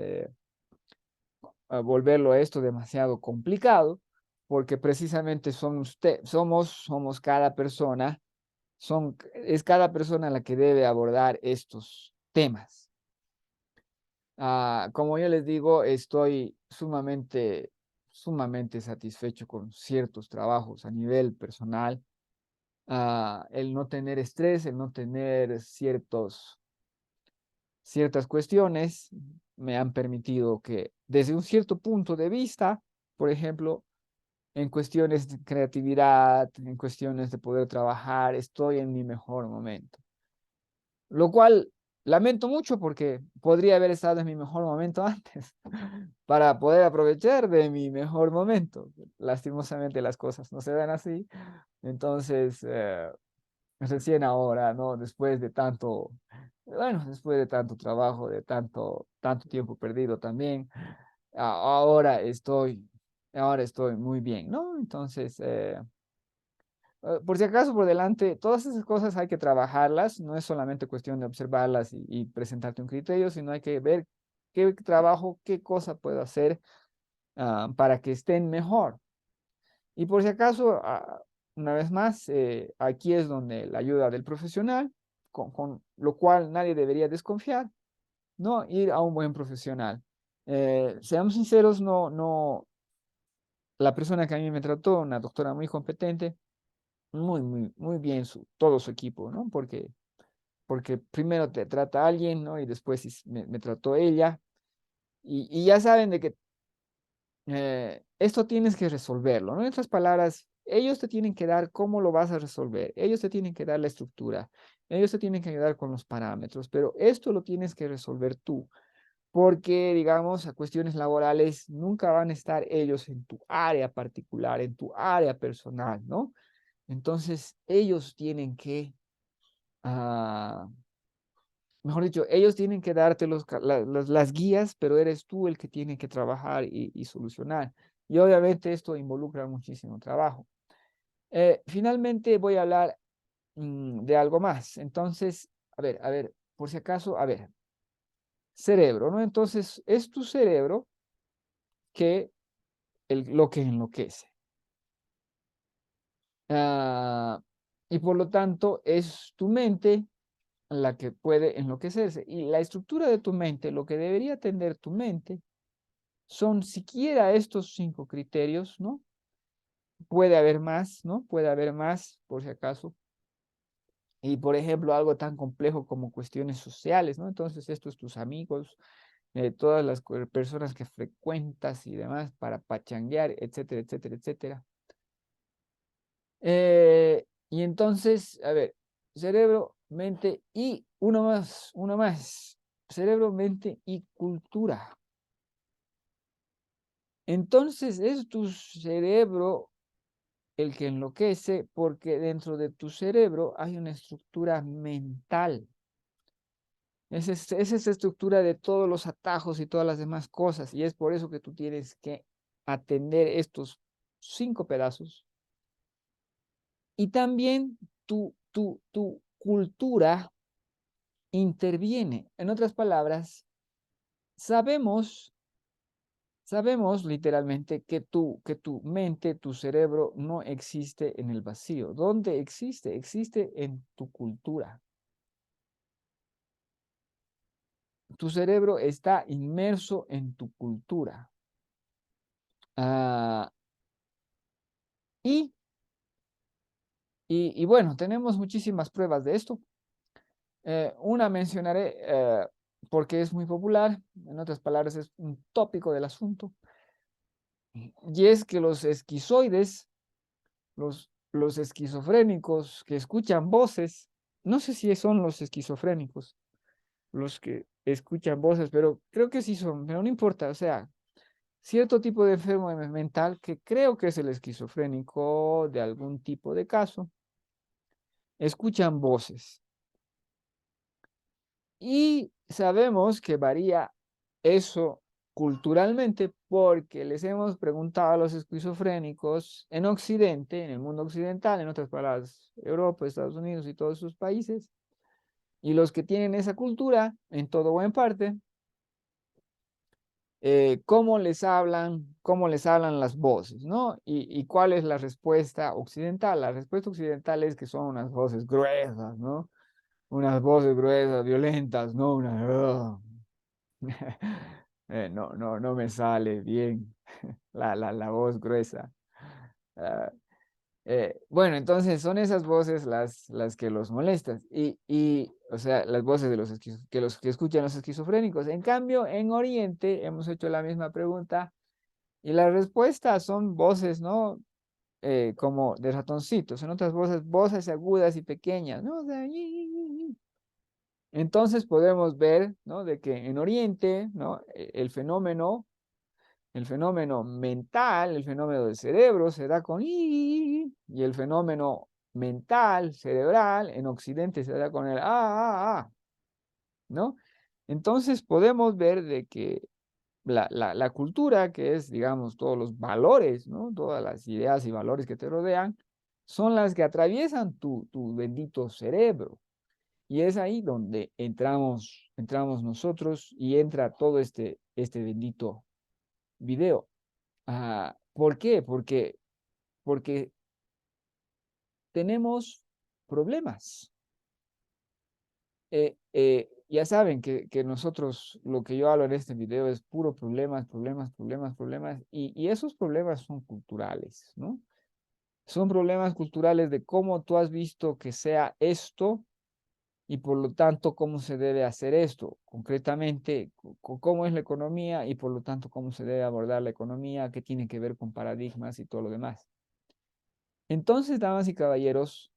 [SPEAKER 1] volverlo esto demasiado complicado, porque precisamente somos cada persona, es cada persona la que debe abordar estos temas. Como yo les digo, estoy sumamente satisfecho con ciertos trabajos a nivel personal. El no tener estrés, el no tener ciertas cuestiones me han permitido que desde un cierto punto de vista, por ejemplo, en cuestiones de creatividad, en cuestiones de poder trabajar, estoy en mi mejor momento. Lo cual lamento mucho porque podría haber estado en mi mejor momento antes para poder aprovechar de mi mejor momento. Lastimosamente las cosas no se dan así. Entonces, recién ahora, ¿no? Después de tanto, bueno, después de tanto trabajo, de tanto tiempo perdido también, ahora estoy muy bien, ¿no? Entonces, por si acaso, por delante, todas esas cosas hay que trabajarlas, no es solamente cuestión de observarlas y presentarte un criterio, sino hay que ver qué trabajo, qué cosa puedo hacer para que estén mejor. Y por si acaso, una vez más, aquí es donde la ayuda del profesional, con lo cual nadie debería desconfiar, ¿no? Ir a un buen profesional. Seamos sinceros, la persona que a mí me trató, una doctora muy competente, muy bien todo su equipo, ¿no? Porque primero te trata alguien, ¿no? Y después me trató ella. Y ya saben de que esto tienes que resolverlo, ¿no? En otras palabras, ellos te tienen que dar cómo lo vas a resolver, ellos te tienen que dar la estructura, ellos te tienen que ayudar con los parámetros, pero esto lo tienes que resolver tú, porque, digamos, a cuestiones laborales nunca van a estar ellos en tu área particular, en tu área personal, ¿no? Entonces, ellos tienen que, ah, mejor dicho, ellos tienen que darte las guías, pero eres tú el que tiene que trabajar y solucionar. Y obviamente esto involucra muchísimo trabajo. Finalmente voy a hablar de algo más. Entonces, a ver, por si acaso, a ver, cerebro, ¿no? Entonces, es tu cerebro que lo que enloquece. Ah, y por lo tanto, es tu mente la que puede enloquecerse. Y la estructura de tu mente, lo que debería atender tu mente, son siquiera estos 5 criterios, ¿no? Puede haber más, ¿no? Puede haber más, por si acaso. Y, por ejemplo, algo tan complejo como cuestiones sociales, ¿no? Entonces, estos tus amigos, todas las personas que frecuentas y demás para pachanguear, etcétera, etcétera, etcétera. Y entonces, a ver, cerebro, mente y uno más, cerebro, mente y cultura. Entonces, es tu cerebro el que enloquece porque dentro de tu cerebro hay una estructura mental. Es esa estructura de todos los atajos y todas las demás cosas. Y es por eso que tú tienes que atender estos 5 pedazos. Y también tu cultura interviene. En otras palabras, sabemos, sabemos literalmente que tu mente, tu cerebro no existe en el vacío. ¿Dónde existe? Existe en tu cultura. Tu cerebro está inmerso en tu cultura. Ah, y, y bueno, tenemos muchísimas pruebas de esto. Una mencionaré porque es muy popular, en otras palabras, es un tópico del asunto, y es que los esquizoides, los esquizofrénicos que escuchan voces, no sé si son los esquizofrénicos los que escuchan voces, pero creo que sí son, pero no importa, o sea, cierto tipo de enfermo mental que creo que es el esquizofrénico de algún tipo de caso, escuchan voces. Y sabemos que varía eso culturalmente porque les hemos preguntado a los esquizofrénicos en Occidente, en el mundo occidental, en otras palabras, Europa, Estados Unidos y todos sus países, y los que tienen esa cultura, en todo o en parte, cómo les hablan las voces, ¿no? Y cuál es la respuesta occidental. La respuesta occidental es que son unas voces gruesas, ¿no? Unas voces gruesas, violentas, ¿no? No me sale bien la voz gruesa. Ah, bueno, entonces son esas voces las que los molestan. O sea, las voces de los que escuchan los esquizofrénicos. En cambio, en Oriente hemos hecho la misma pregunta y las respuestas son voces, ¿no? Como de ratoncitos, en otras voces agudas y pequeñas, ¿no? O sea, entonces podemos ver, ¿no? De que en Oriente, ¿no? El fenómeno mental, el fenómeno del cerebro se da con y el fenómeno mental, cerebral, en Occidente se da con el ¿no? Entonces podemos ver de que la cultura, que es, digamos, todos los valores, ¿no? Todas las ideas y valores que te rodean, son las que atraviesan tu bendito cerebro. Y es ahí donde entramos nosotros y entra todo este bendito video. ¿Por qué? Porque tenemos problemas. Ya saben que nosotros, lo que yo hablo en este video es puro problemas, problemas, problemas, problemas, y esos problemas son culturales, ¿no? Son problemas culturales de cómo tú has visto que sea esto y por lo tanto cómo se debe hacer esto, concretamente cómo es la economía y por lo tanto cómo se debe abordar la economía, qué tiene que ver con paradigmas y todo lo demás. Entonces, damas y caballeros,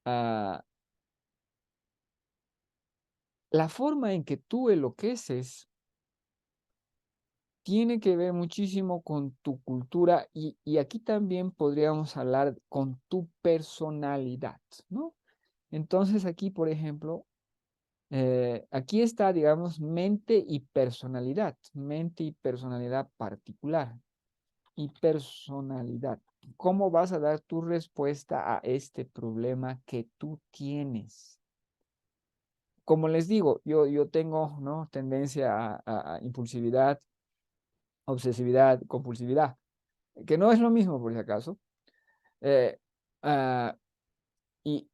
[SPEAKER 1] ah, la forma en que tú enloqueces tiene que ver muchísimo con tu cultura y aquí también podríamos hablar con tu personalidad, ¿no? Entonces aquí, por ejemplo, aquí está, digamos, mente y personalidad particular y personalidad. ¿Cómo vas a dar tu respuesta a este problema que tú tienes? Como les digo, yo tengo, ¿no? Tendencia a impulsividad, obsesividad, compulsividad, que no es lo mismo por si acaso. Eh, ah, y,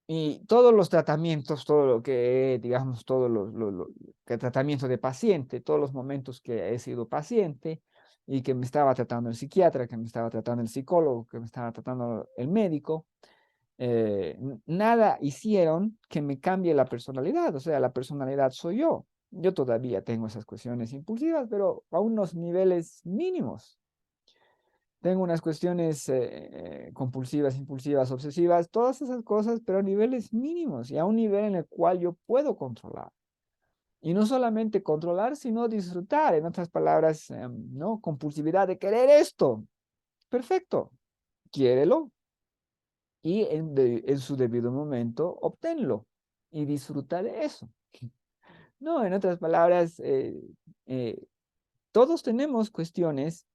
[SPEAKER 1] y todos los tratamientos, todo lo que, digamos, que tratamiento de paciente, todos los momentos que he sido paciente y que me estaba tratando el psiquiatra, que me estaba tratando el psicólogo, que me estaba tratando el médico, nada hicieron que me cambie la personalidad, o sea, la personalidad soy yo. Yo todavía tengo esas cuestiones impulsivas, pero a unos niveles mínimos. Tengo unas cuestiones compulsivas, impulsivas, obsesivas, todas esas cosas, pero a niveles mínimos y a un nivel en el cual yo puedo controlar. Y no solamente controlar, sino disfrutar. En otras palabras, ¿no? Compulsividad de querer esto. Perfecto, quiérelo y en su debido momento obténlo y disfrutar de eso. No, en otras palabras, eh, todos tenemos cuestiones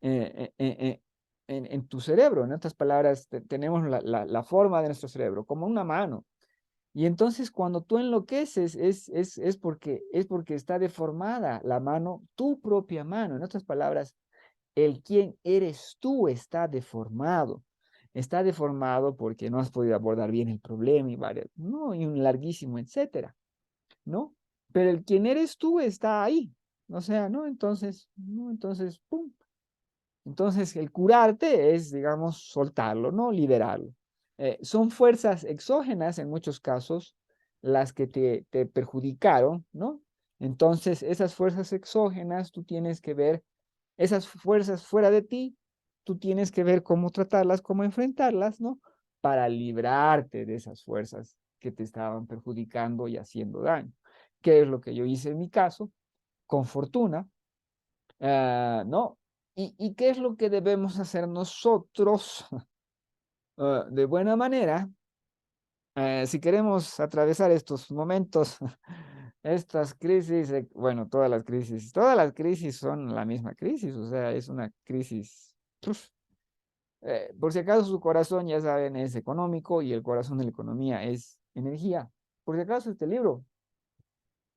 [SPEAKER 1] en tu cerebro. En otras palabras, tenemos la forma de nuestro cerebro como una mano. Y entonces cuando tú enloqueces es porque está deformada la mano, tu propia mano. En otras palabras, el quién eres tú está deformado. Está deformado porque no has podido abordar bien el problema y varios, no, y un larguísimo, etcétera, ¿no? Pero el quién eres tú está ahí. O sea, ¿no? Entonces, ¿no? Entonces, ¡pum! Entonces, el curarte es, digamos, soltarlo, ¿no? Liberarlo. Son fuerzas exógenas en muchos casos, las que te perjudicaron, ¿no? Entonces, esas fuerzas exógenas, tú tienes que ver, esas fuerzas fuera de ti, tú tienes que ver cómo tratarlas, cómo enfrentarlas, ¿no? Para librarte de esas fuerzas que te estaban perjudicando y haciendo daño. ¿Qué es lo que yo hice en mi caso? Con fortuna, ¿no? ¿Y qué es lo que debemos hacer nosotros de buena manera? Si queremos atravesar estos momentos, estas crisis, bueno, todas las crisis son la misma crisis, o sea, es una crisis, uf, por si acaso su corazón, ya saben, es económico y el corazón de la economía es energía. Por si acaso este libro,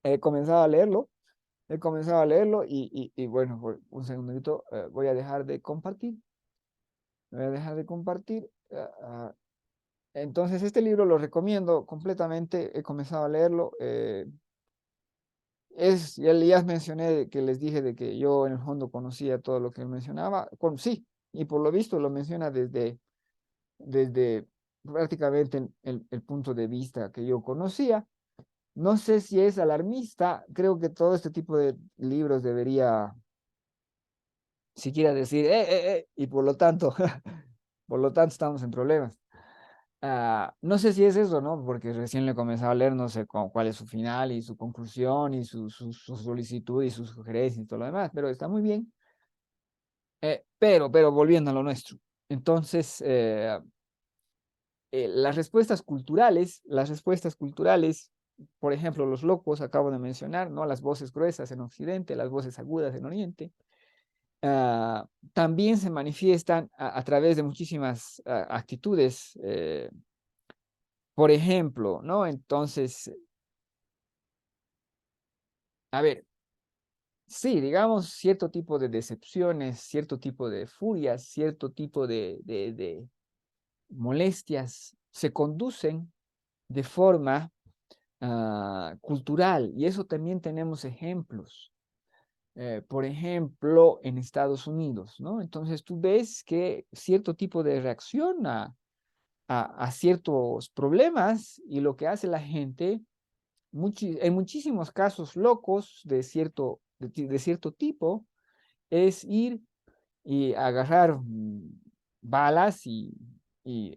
[SPEAKER 1] he comenzado a leerlo, y bueno, por un segundito, voy a dejar de compartir, voy a dejar de compartir. Entonces, este libro lo recomiendo completamente. He comenzado a leerlo. Ya les mencioné que les dije de que yo en el fondo conocía todo lo que él mencionaba. Sí, y por lo visto lo menciona desde prácticamente el punto de vista que yo conocía. No sé si es alarmista. Creo que todo este tipo de libros debería siquiera decir, y por lo tanto, por lo tanto estamos en problemas. No sé si es eso, ¿no? Porque recién le he comenzado a leer, no sé cuál es su final y su conclusión y su solicitud y sus sugerencias y todo lo demás, pero está muy bien. Pero volviendo a lo nuestro. Entonces, las respuestas culturales, por ejemplo, los locos, acabo de mencionar, ¿no? Las voces gruesas en Occidente, las voces agudas en Oriente, ah, también se manifiestan a través de muchísimas actitudes. Por ejemplo, ¿no? Entonces, a ver, sí, digamos, cierto tipo de decepciones, cierto tipo de furias, cierto tipo de molestias se conducen de forma cultural, y eso también tenemos ejemplos. Por ejemplo, en Estados Unidos, ¿no? Entonces tú ves que cierto tipo de reacción a ciertos problemas, y lo que hace la gente en muchísimos casos locos de cierto tipo, es ir y agarrar balas y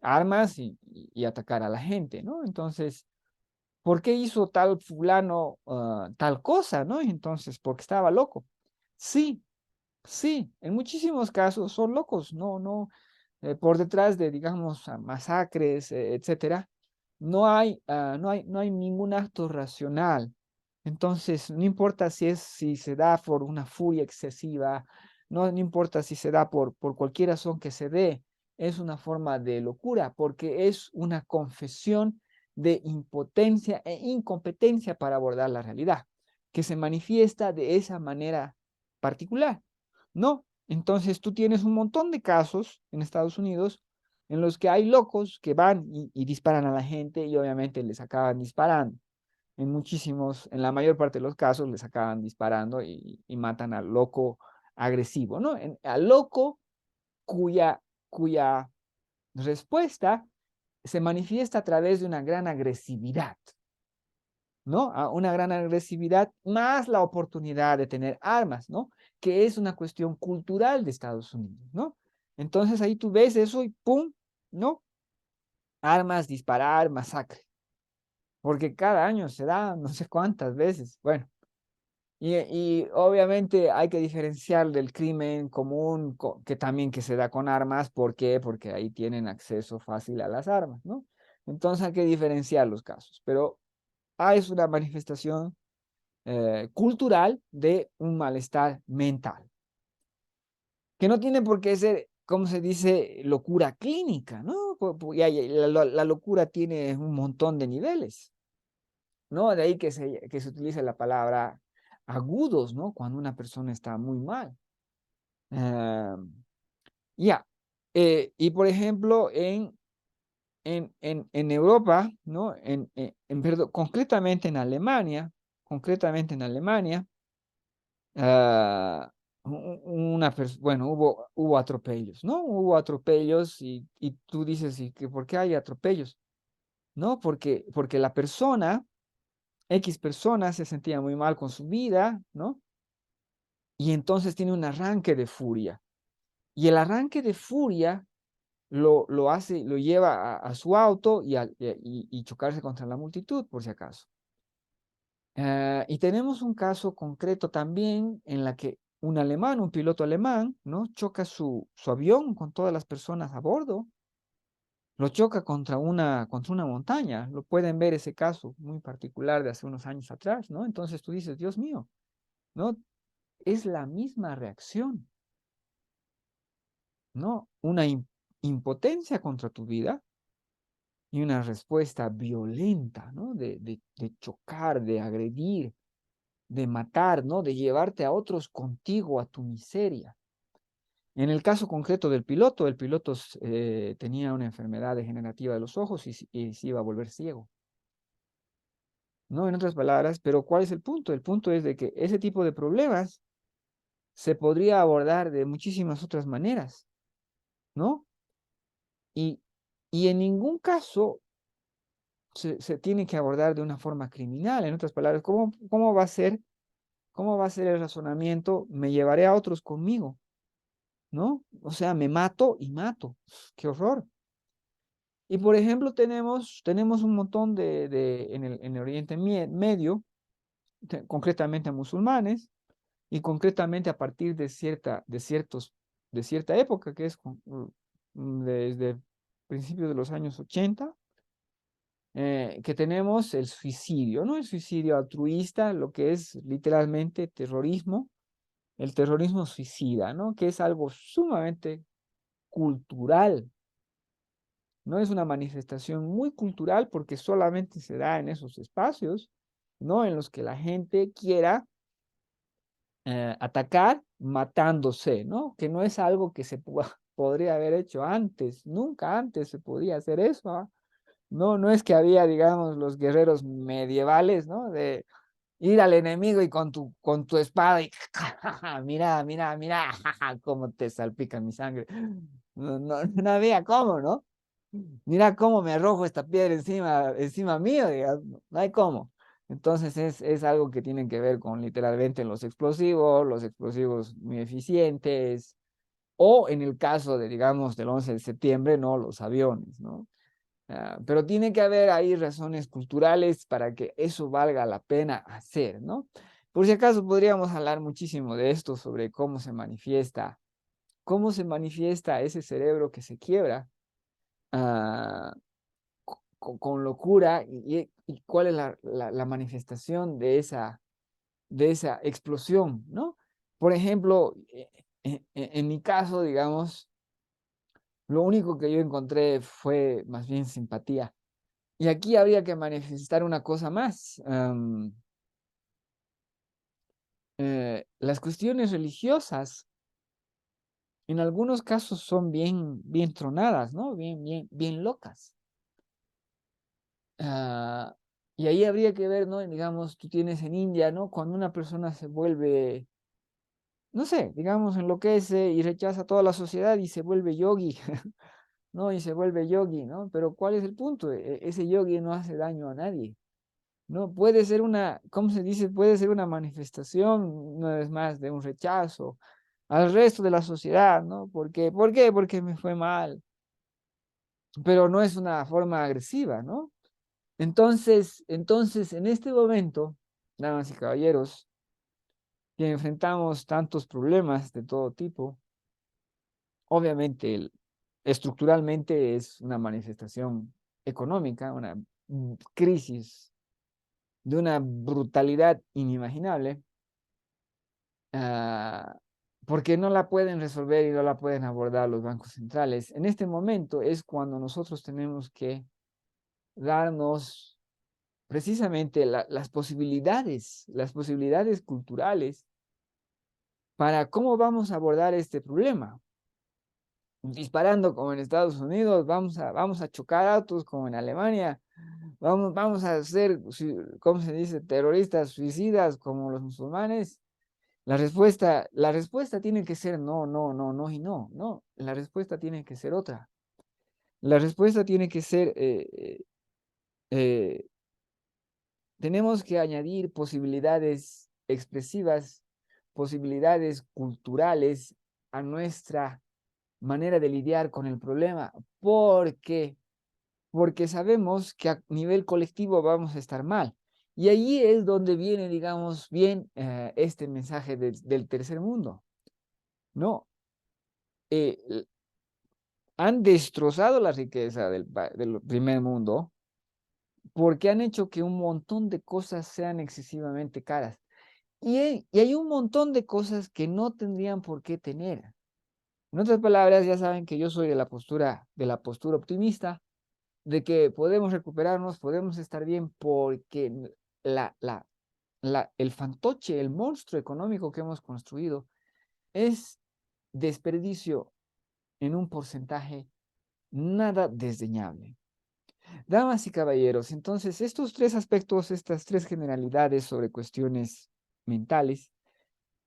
[SPEAKER 1] armas y atacar a la gente, ¿no? Entonces, ¿por qué hizo tal fulano tal cosa, ¿no? Entonces, porque estaba loco. Sí, sí, en muchísimos casos son locos, no, por detrás de, digamos, masacres, etcétera, no hay ningún acto racional. Entonces, no importa si se da por una furia excesiva, no importa si se da por cualquier razón que se dé, es una forma de locura, porque es una confesión de impotencia e incompetencia para abordar la realidad, que se manifiesta de esa manera particular. No, entonces tú tienes un montón de casos en Estados Unidos en los que hay locos que van y disparan a la gente, y obviamente les acaban disparando. En la mayor parte de los casos les acaban disparando y matan al loco agresivo, ¿no? Al loco cuya respuesta se manifiesta a través de una gran agresividad, ¿no? A una gran agresividad más la oportunidad de tener armas, ¿no? Que es una cuestión cultural de Estados Unidos, ¿no? Entonces ahí tú ves eso y ¡pum!, ¿no? Armas, disparar, masacre. Porque cada año se da no sé cuántas veces. Bueno, y obviamente hay que diferenciar del crimen común que también que se da con armas. ¿Por qué? Porque ahí tienen acceso fácil a las armas, ¿no? Entonces hay que diferenciar los casos. Pero es una manifestación cultural de un malestar mental, que no tiene por qué ser, como se dice, locura clínica, ¿no? La locura tiene un montón de niveles, ¿no? De ahí que se utiliza la palabra agudos, ¿no? Cuando una persona está muy mal. Ah, ya. Y por ejemplo, en Europa, ¿no? Perdón, concretamente en Alemania, ah, bueno, hubo atropellos, ¿no? Hubo atropellos, y tú dices, ¿y por qué hay atropellos? ¿No? Porque la persona X persona se sentía muy mal con su vida, ¿no? Y entonces tiene un arranque de furia. Y el arranque de furia lo hace, lo lleva a su auto y chocarse contra la multitud, por si acaso. Y tenemos un caso concreto también en la que un alemán, un piloto alemán, ¿no? Choca su avión con todas las personas a bordo, lo choca contra una montaña. Lo pueden ver ese caso muy particular de hace unos años atrás, ¿no? Entonces tú dices, Dios mío, ¿no? Es la misma reacción, ¿no? Una impotencia contra tu vida y una respuesta violenta, ¿no? De chocar, de agredir, de matar, ¿no? De llevarte a otros contigo a tu miseria. En el caso concreto del piloto, el piloto tenía una enfermedad degenerativa de los ojos y se iba a volver ciego. ¿No? En otras palabras, pero ¿cuál es el punto? El punto es de que ese tipo de problemas se podría abordar de muchísimas otras maneras, ¿no? Y, y en ningún caso se tiene que abordar de una forma criminal. En otras palabras, cómo va a ser el razonamiento? Me llevaré a otros conmigo, ¿no? O sea, me mato y mato. ¡Qué horror! Y por ejemplo, tenemos un montón en el Oriente Medio, concretamente musulmanes, y concretamente a partir de cierta época, que es desde principios de los años 80, que tenemos el suicidio, ¿no? El suicidio altruista, lo que es literalmente terrorismo, el terrorismo suicida, ¿no? Que es algo sumamente cultural, no es una manifestación muy cultural porque solamente se da en esos espacios, ¿no? En los que la gente quiera atacar matándose, ¿no? Que no es algo que podría haber hecho antes, nunca antes se podía hacer eso, ¿ah? No, no es que había, digamos, los guerreros medievales, ¿no? De ir al enemigo y con tu espada y mira, mira, mira, cómo te salpica mi sangre. No, no, no había cómo, ¿no? Mira cómo me arrojo esta piedra encima mío, digamos, no hay cómo. Entonces es algo que tiene que ver con literalmente los explosivos muy eficientes, o en el caso de, digamos, del 11 de septiembre, ¿no? Los aviones, ¿no? Pero tiene que haber ahí razones culturales para que eso valga la pena hacer, ¿no? Por si acaso podríamos hablar muchísimo de esto, sobre cómo se manifiesta ese cerebro que se quiebra ah, con locura y cuál es la manifestación de esa explosión, ¿no? Por ejemplo, en mi caso, digamos, lo único que yo encontré fue más bien simpatía. Y aquí habría que manifestar una cosa más. Las cuestiones religiosas en algunos casos son bien tronadas, ¿no? Bien locas. Ah, y ahí habría que ver, ¿no? Digamos, tú tienes en India, ¿no? Cuando una persona se vuelve, no sé, digamos, enloquece y rechaza toda la sociedad y se vuelve yogi, ¿no? Y se vuelve yogi, ¿no? Pero ¿cuál es el punto? Ese yogi no hace daño a nadie. No, puede ser ¿cómo se dice? Puede ser una manifestación, una vez más, de un rechazo al resto de la sociedad, ¿no? ¿Por qué? ¿Por qué? Porque me fue mal, pero no es una forma agresiva, ¿no? Entonces, en este momento, damas y caballeros, que enfrentamos tantos problemas de todo tipo, obviamente estructuralmente es una manifestación económica, una crisis de una brutalidad inimaginable, ah, porque no la pueden resolver y no la pueden abordar los bancos centrales. En este momento es cuando nosotros tenemos que darnos precisamente las posibilidades culturales para cómo vamos a abordar este problema. Disparando como en Estados Unidos, vamos a chocar autos como en Alemania, vamos a ser, ¿cómo se dice?, terroristas suicidas como los musulmanes. La respuesta tiene que ser no, no, no, no y no, no. La respuesta tiene que ser otra. La respuesta tiene que ser eh, tenemos que añadir posibilidades expresivas, posibilidades culturales a nuestra manera de lidiar con el problema, porque sabemos que a nivel colectivo vamos a estar mal. Y allí es donde viene, digamos, bien este mensaje del tercer mundo. No, han destrozado la riqueza del primer mundo porque han hecho que un montón de cosas sean excesivamente caras. Y hay un montón de cosas que no tendrían por qué tener. En otras palabras, ya saben que yo soy de la postura optimista, de que podemos recuperarnos, podemos estar bien porque la, la, el fantoche, el monstruo económico que hemos construido es desperdicio en un porcentaje nada desdeñable. Damas y caballeros, entonces estos tres aspectos, estas tres generalidades sobre cuestiones mentales,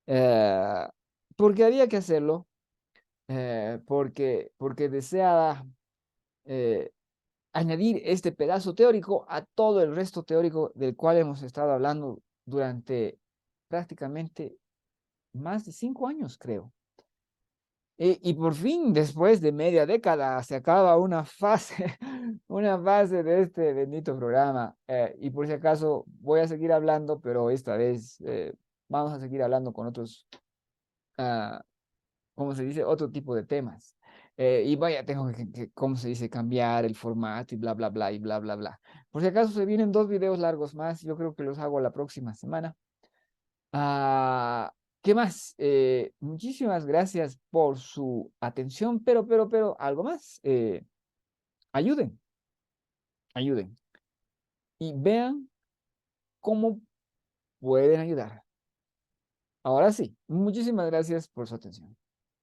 [SPEAKER 1] eh, porque había que hacerlo, porque deseaba eh, añadir este pedazo teórico a todo el resto teórico del cual hemos estado hablando durante prácticamente más de 5 años, creo. Y por fin, después de media década, se acaba una fase, una fase de este bendito programa. Y por si acaso voy a seguir hablando, pero esta vez vamos a seguir hablando con otros, ah, ¿cómo se dice? Otro tipo de temas. Y vaya, tengo ¿cómo se dice? Cambiar el formato y bla, bla, bla, y bla, bla, bla. Por si acaso se vienen 2 videos largos más, yo creo que los hago la próxima semana. Ah, ¿qué más? Muchísimas gracias por su atención, pero, algo más. Ayuden, ayuden. Y vean cómo pueden ayudar. Ahora sí, muchísimas gracias por su atención.